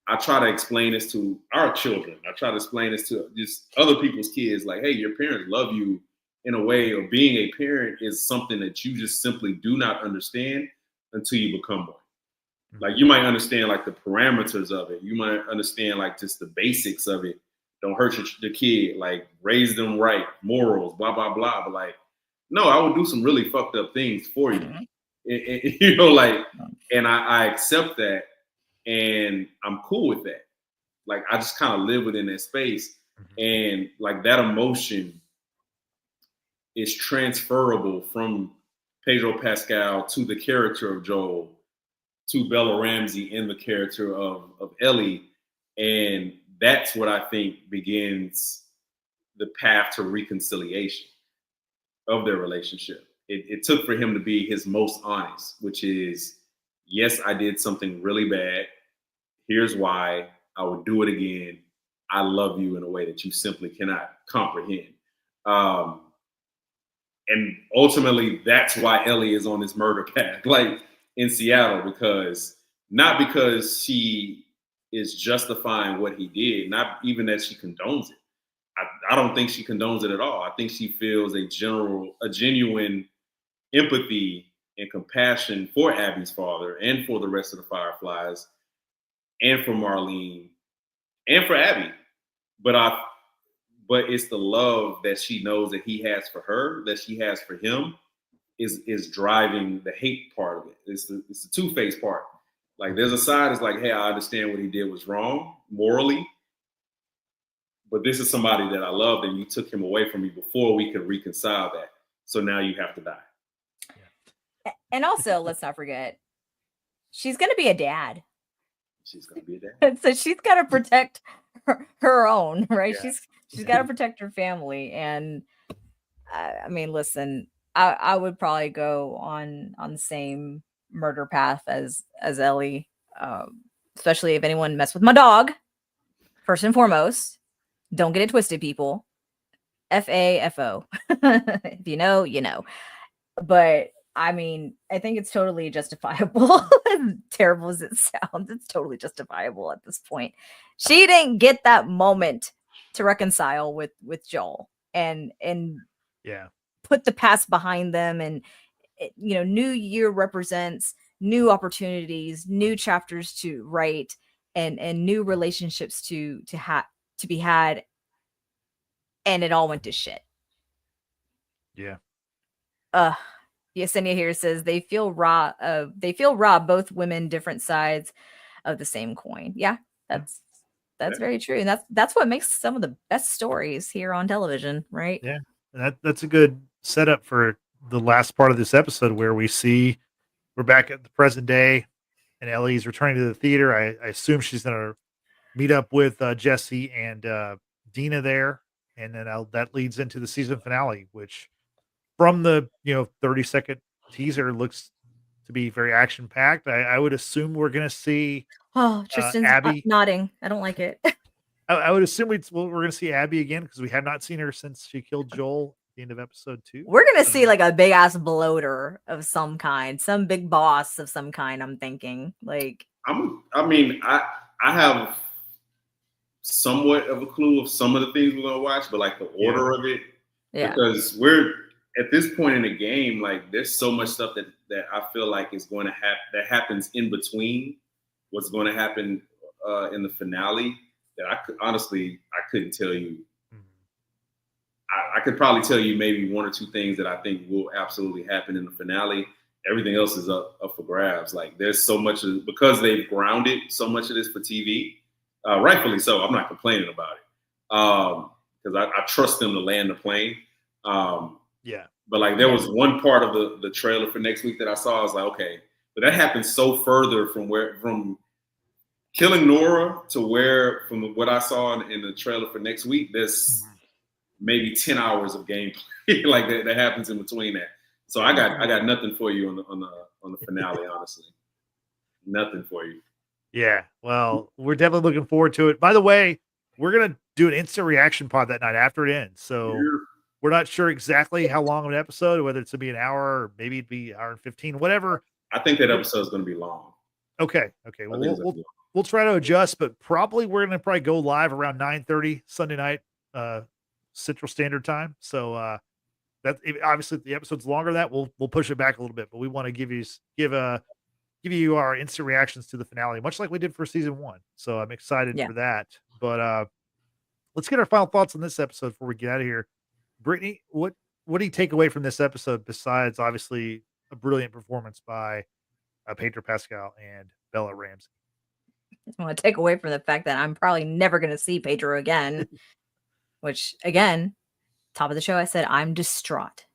I try to explain this to our children. I try to explain this to just other people's kids. Like, hey, your parents love you in a way, or being a parent is something that you just simply do not understand until you become one. Like you might understand like the parameters of it. You might understand like just the basics of it. Don't hurt the kid, like raise them right, morals, blah, blah, blah. But like no, I would do some really fucked up things for you. You know, like, and I accept that, and I'm cool with that. Like, I just kind of live within that space, and like that emotion is transferable from Pedro Pascal to the character of Joel, to Bella Ramsey in the character of Ellie, and that's what I think begins the path to reconciliation of their relationship. It took for him to be his most honest, which is, yes, I did something really bad. Here's why. I would do it again. I love you in a way that you simply cannot comprehend. And ultimately, that's why Ellie is on this murder path, like in Seattle, not because she is justifying what he did, not even that she condones it. I don't think she condones it at all. I think she feels a genuine empathy and compassion for Abby's father and for the rest of the Fireflies and for Marlene and for Abby. But it's the love that she knows that he has for her, that she has for him, is driving the hate part of it. It's the two-faced part. Like, there's a side that's like, hey, I understand what he did was wrong morally, but this is somebody that I loved, and you took him away from me before we could reconcile that. So now you have to die. And also, let's not forget, she's going to be a dad. She's going to be a dad. So she's got to protect her own, right? Yeah. She's got to protect her family. And I mean, listen, I would probably go on the same murder path as Ellie, especially if anyone messed with my dog. First and foremost, don't get it twisted, people. FAFO. If you know, you know. But I mean, I think it's totally justifiable. As terrible as it sounds, it's totally justifiable at this point. She didn't get that moment to reconcile with Joel and Yeah. put the past behind them. And new year represents new opportunities, new chapters to write, and new relationships to be had. And it all went to shit. Yeah. Yesenia here says they feel raw. Both women, different sides of the same coin. Yeah, that's very true, and that's what makes some of the best stories here on television, right? Yeah, and that's a good setup for the last part of this episode, where we're back at the present day, and Ellie's returning to the theater. I assume she's going to meet up with Jesse and Dina there, and then that leads into the season finale, which from the 30-second teaser looks to be very action packed. I would assume we're going to see Tristan's Abby nodding. I don't like it. I would assume we're going to see Abby again, because we have not seen her since she killed Joel at the end of episode 2. We're going to see like a big ass bloater of some kind, some big boss of some kind. I'm thinking like, I have somewhat of a clue of some of the things we're going to watch, but like the order of it, because we're at this point in the game, like there's so much stuff that I feel like is going to happen, that happens in between what's going to happen in the finale, that I couldn't tell you. I could probably tell you maybe one or two things that I think will absolutely happen in the finale. Everything else is up for grabs. Like, there's so much because they've grounded so much of this for TV, rightfully so. I'm not complaining about it, because I trust them to land the plane. But like, there was one part of the trailer for next week that I saw. I was like, okay, but that happens so further from killing Nora to from what I saw in the trailer for next week, there's maybe 10 hours of gameplay like that happens in between that. So I got nothing for you on the finale, honestly. Nothing for you. Yeah, well, we're definitely looking forward to it. By the way, we're gonna do an instant reaction pod that night after it ends. So we're not sure exactly how long of an episode, whether it's gonna be an hour or maybe it'd be an hour and 15, whatever. I think that episode is gonna be long. Okay. Well, we'll try to adjust, but we're gonna go live around 9:30 Sunday night, Central Standard Time. So obviously if the episode's longer than that, we'll push it back a little bit, but we want to give you our instant reactions to the finale, much like we did for season 1. So I'm excited for that. But let's get our final thoughts on this episode before we get out of here. Brittany, what what do you take away from this episode besides obviously a brilliant performance by Pedro Pascal and Bella Ramsey? I want to take away from the fact that I'm probably never going to see Pedro again, which again, top of the show, I said I'm distraught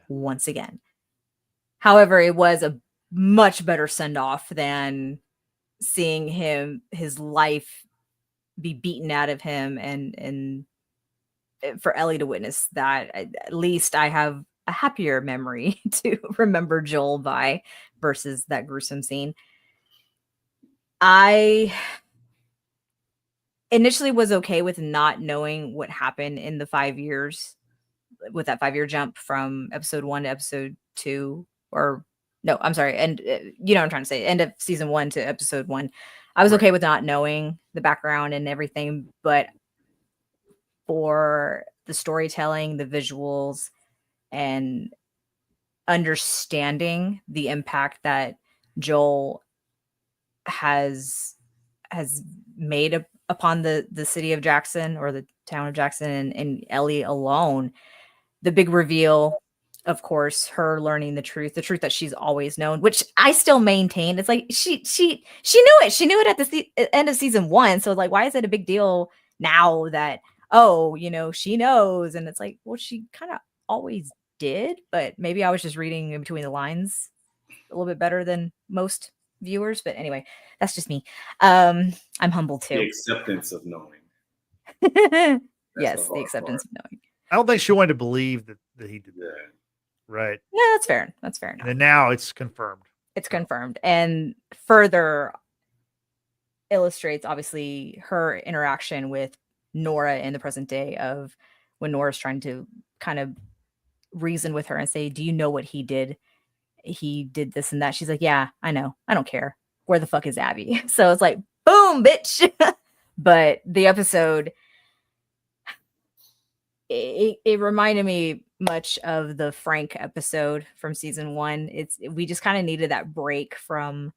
once again. However, it was a much better send off than seeing his life be beaten out of him, and for Ellie to witness that. At least I have a happier memory to remember Joel by versus that gruesome scene. I initially was okay with not knowing what happened in the 5 years, with that 5-year jump from episode 1 to episode 2, or no, I'm sorry. And you know what I'm trying to say, end of season 1 to episode 1. I was okay with not knowing the background and everything, but for the storytelling, the visuals, and understanding the impact that Joel has made upon the city of Jackson, or the town of Jackson, and Ellie alone, the big reveal, of course, her learning the truth that she's always known, which I still maintain. It's like she knew it. She knew it at the end of season 1. So like, why is it a big deal now that, oh, you know, she knows? And it's like, well, she kind of always did, but maybe I was just reading in between the lines a little bit better than most viewers. But anyway, that's just me. I'm humble too. The acceptance of knowing. Yes, the acceptance of knowing. I don't think she wanted to believe that he did that. Right. Yeah, that's fair. That's fair enough. And now it's confirmed. It's confirmed, and further illustrates obviously her interaction with Nora in the present day, of when Nora's trying to kind of reason with her and say, do you know what he did? He did this and that. She's like, yeah, I know. I don't care. Where the fuck is Abby? So it's like, boom, bitch. But the episode, it reminded me much of the Frank episode from season 1. We just kind of needed that break from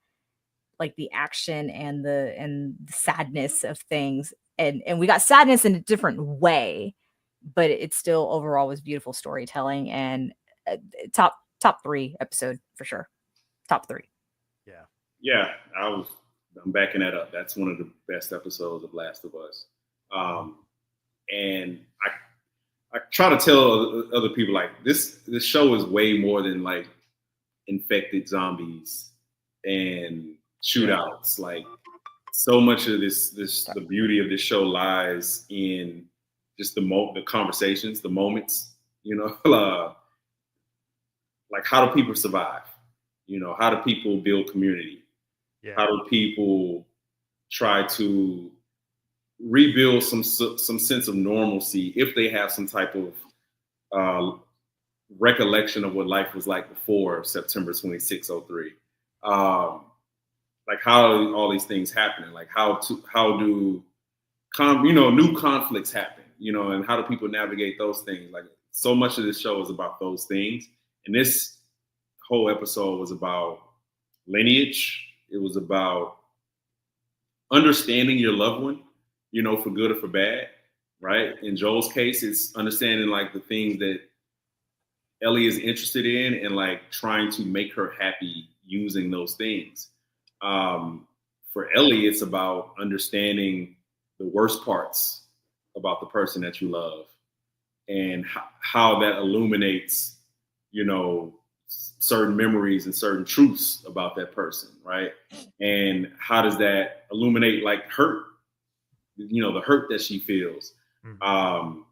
like the action and the sadness of things, and we got sadness in a different way, but it still overall was beautiful storytelling, and top 3 episode for sure. Top 3. Yeah, I'm backing that up. That's one of the best episodes of Last of Us. And I try to tell other people, like, this show is way more than like infected zombies and shootouts. Like, so much of the beauty of this show lies in just the conversations, the moments, you know, like, how do people survive? You know, how do people build community? Yeah. How do people try to rebuild some sense of normalcy if they have some type of recollection of what life was like before September 26, 2003? Like, how are all these things happening? Like, how do new conflicts happen? You know, and how do people navigate those things? Like, so much of this show is about those things, and this whole episode was about lineage. It was about understanding your loved one, you know, for good or for bad, right? In Joel's case, it's understanding like the things that Ellie is interested in and like trying to make her happy using those things. For Ellie, it's about understanding the worst parts about the person that you love and how that illuminates, you know, certain memories and certain truths about that person, right? And how does that illuminate like hurt, you know, the hurt that she feels. Mm-hmm.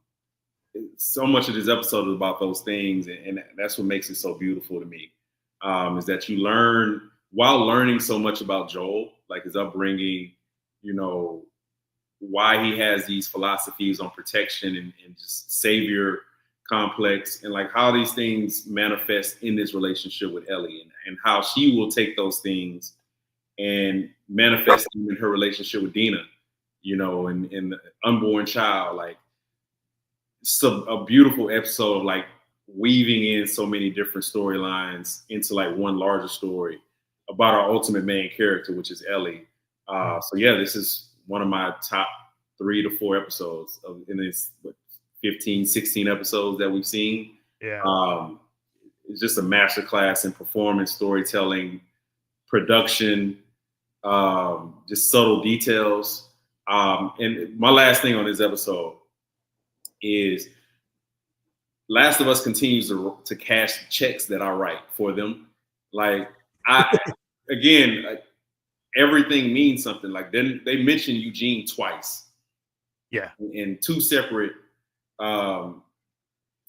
So much of this episode is about those things, and that's what makes it so beautiful to me, is that you learn, while learning so much about Joel, like his upbringing, you know, why he has these philosophies on protection and just savior complex, and like how these things manifest in this relationship with Ellie, and how she will take those things and manifest them in her relationship with Dina, you know, and the unborn child. Like, it's a beautiful episode of like weaving in so many different storylines into like one larger story about our ultimate main character, which is Ellie. So yeah, this is one of my top 3 to 4 episodes in this 15, 16 episodes that we've seen. Yeah. It's just a masterclass in performance, storytelling, production, just subtle details. And my last thing on this episode is Last of Us continues to cash checks that I write for them. Like again, everything means something. Like then they mentioned Eugene twice. Yeah. In two separate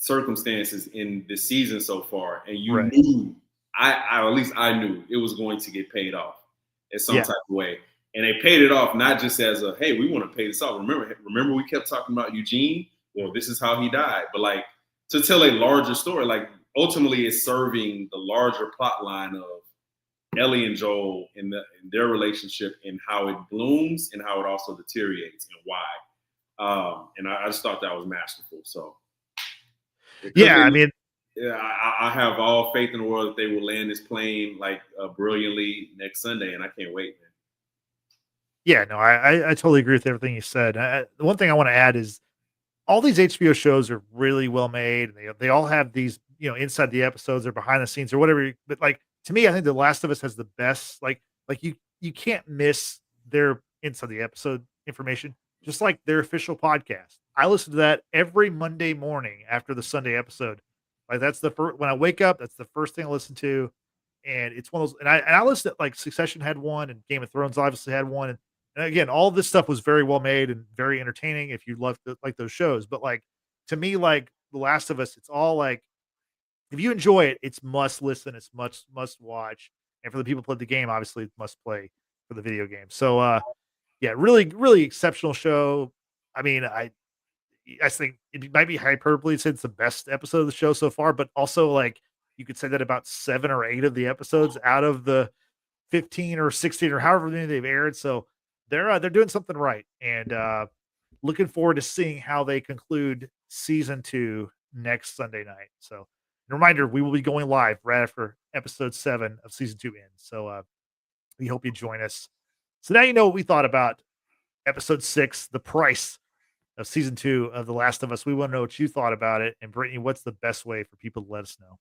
circumstances in the season so far, and you knew, I at least I knew it was going to get paid off in some type of way, and they paid it off not just as a hey, we want to pay this off. Remember, we kept talking about Eugene. Well, this is how he died, but like to tell a larger story, like ultimately, it's serving the larger plot line of Ellie and Joel and their relationship and how it blooms and how it also deteriorates and why. And I just thought that was masterful. So. I have all faith in the world that they will land this plane like brilliantly next Sunday, and I can't wait, man. Yeah, no, I totally agree with everything you said. The one thing I want to add is all these HBO shows are really well made, and they all have these, inside the episodes or behind the scenes or whatever. But like to me, I think The Last of Us has the best. Like you can't miss their inside the episode information, just like their official podcast. I listen to that every Monday morning after the Sunday episode. Like that's the first when I wake up. That's the first thing I listen to, and it's one of those. And I listened to like Succession had one, and Game of Thrones obviously had one, and again, all this stuff was very well made and very entertaining if you love like those shows. But like to me, like The Last of Us, it's all like if you enjoy it, it's must listen, it's must watch. And for the people who played the game, obviously it's must play for the video game. So yeah, really, really exceptional show. I mean, I think it might be hyperbole to say it's the best episode of the show so far, but also like you could say that about 7 or 8 of the episodes out of the 15 or 16 or however many they've aired. So they're doing something right, and looking forward to seeing how they conclude season 2 next Sunday night. So, a reminder, we will be going live right after episode 7 of season 2 ends. So, we hope you join us. So now you know what we thought about episode 6, The Price of season 2 of The Last of Us. We want to know what you thought about it. And Brittany, what's the best way for people to let us know?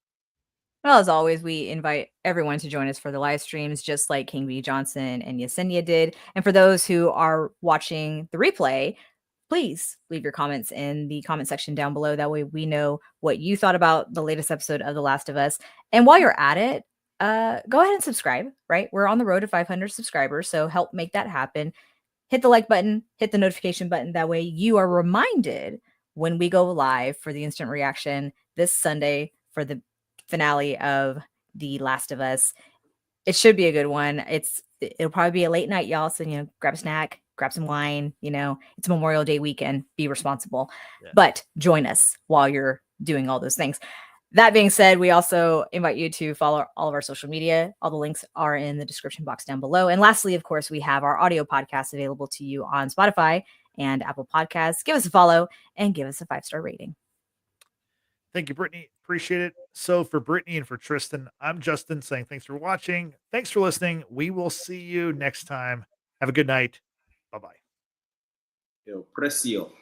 Well, as always, we invite everyone to join us for the live streams, just like King B. Johnson and Yesenia did. And for those who are watching the replay, please leave your comments in the comment section down below. That way we know what you thought about the latest episode of The Last of Us. And while you're at it, go ahead and subscribe, right? We're on the road to 500 subscribers, so help make that happen. Hit the like button, hit the notification button. That way you are reminded when we go live for the instant reaction this Sunday for the finale of The Last of Us. It should be a good one. It'll probably be a late night, y'all. So, grab a snack, grab some wine, it's Memorial Day weekend, be responsible, but join us while you're doing all those things. That being said, we also invite you to follow all of our social media. All the links are in the description box down below. And lastly, of course, we have our audio podcast available to you on Spotify and Apple Podcasts. Give us a follow and give us a 5-star rating. Thank you, Brittany. Appreciate it. So for Brittany and for Tristan, I'm Justin saying thanks for watching. Thanks for listening. We will see you next time. Have a good night. Bye-bye. Precio.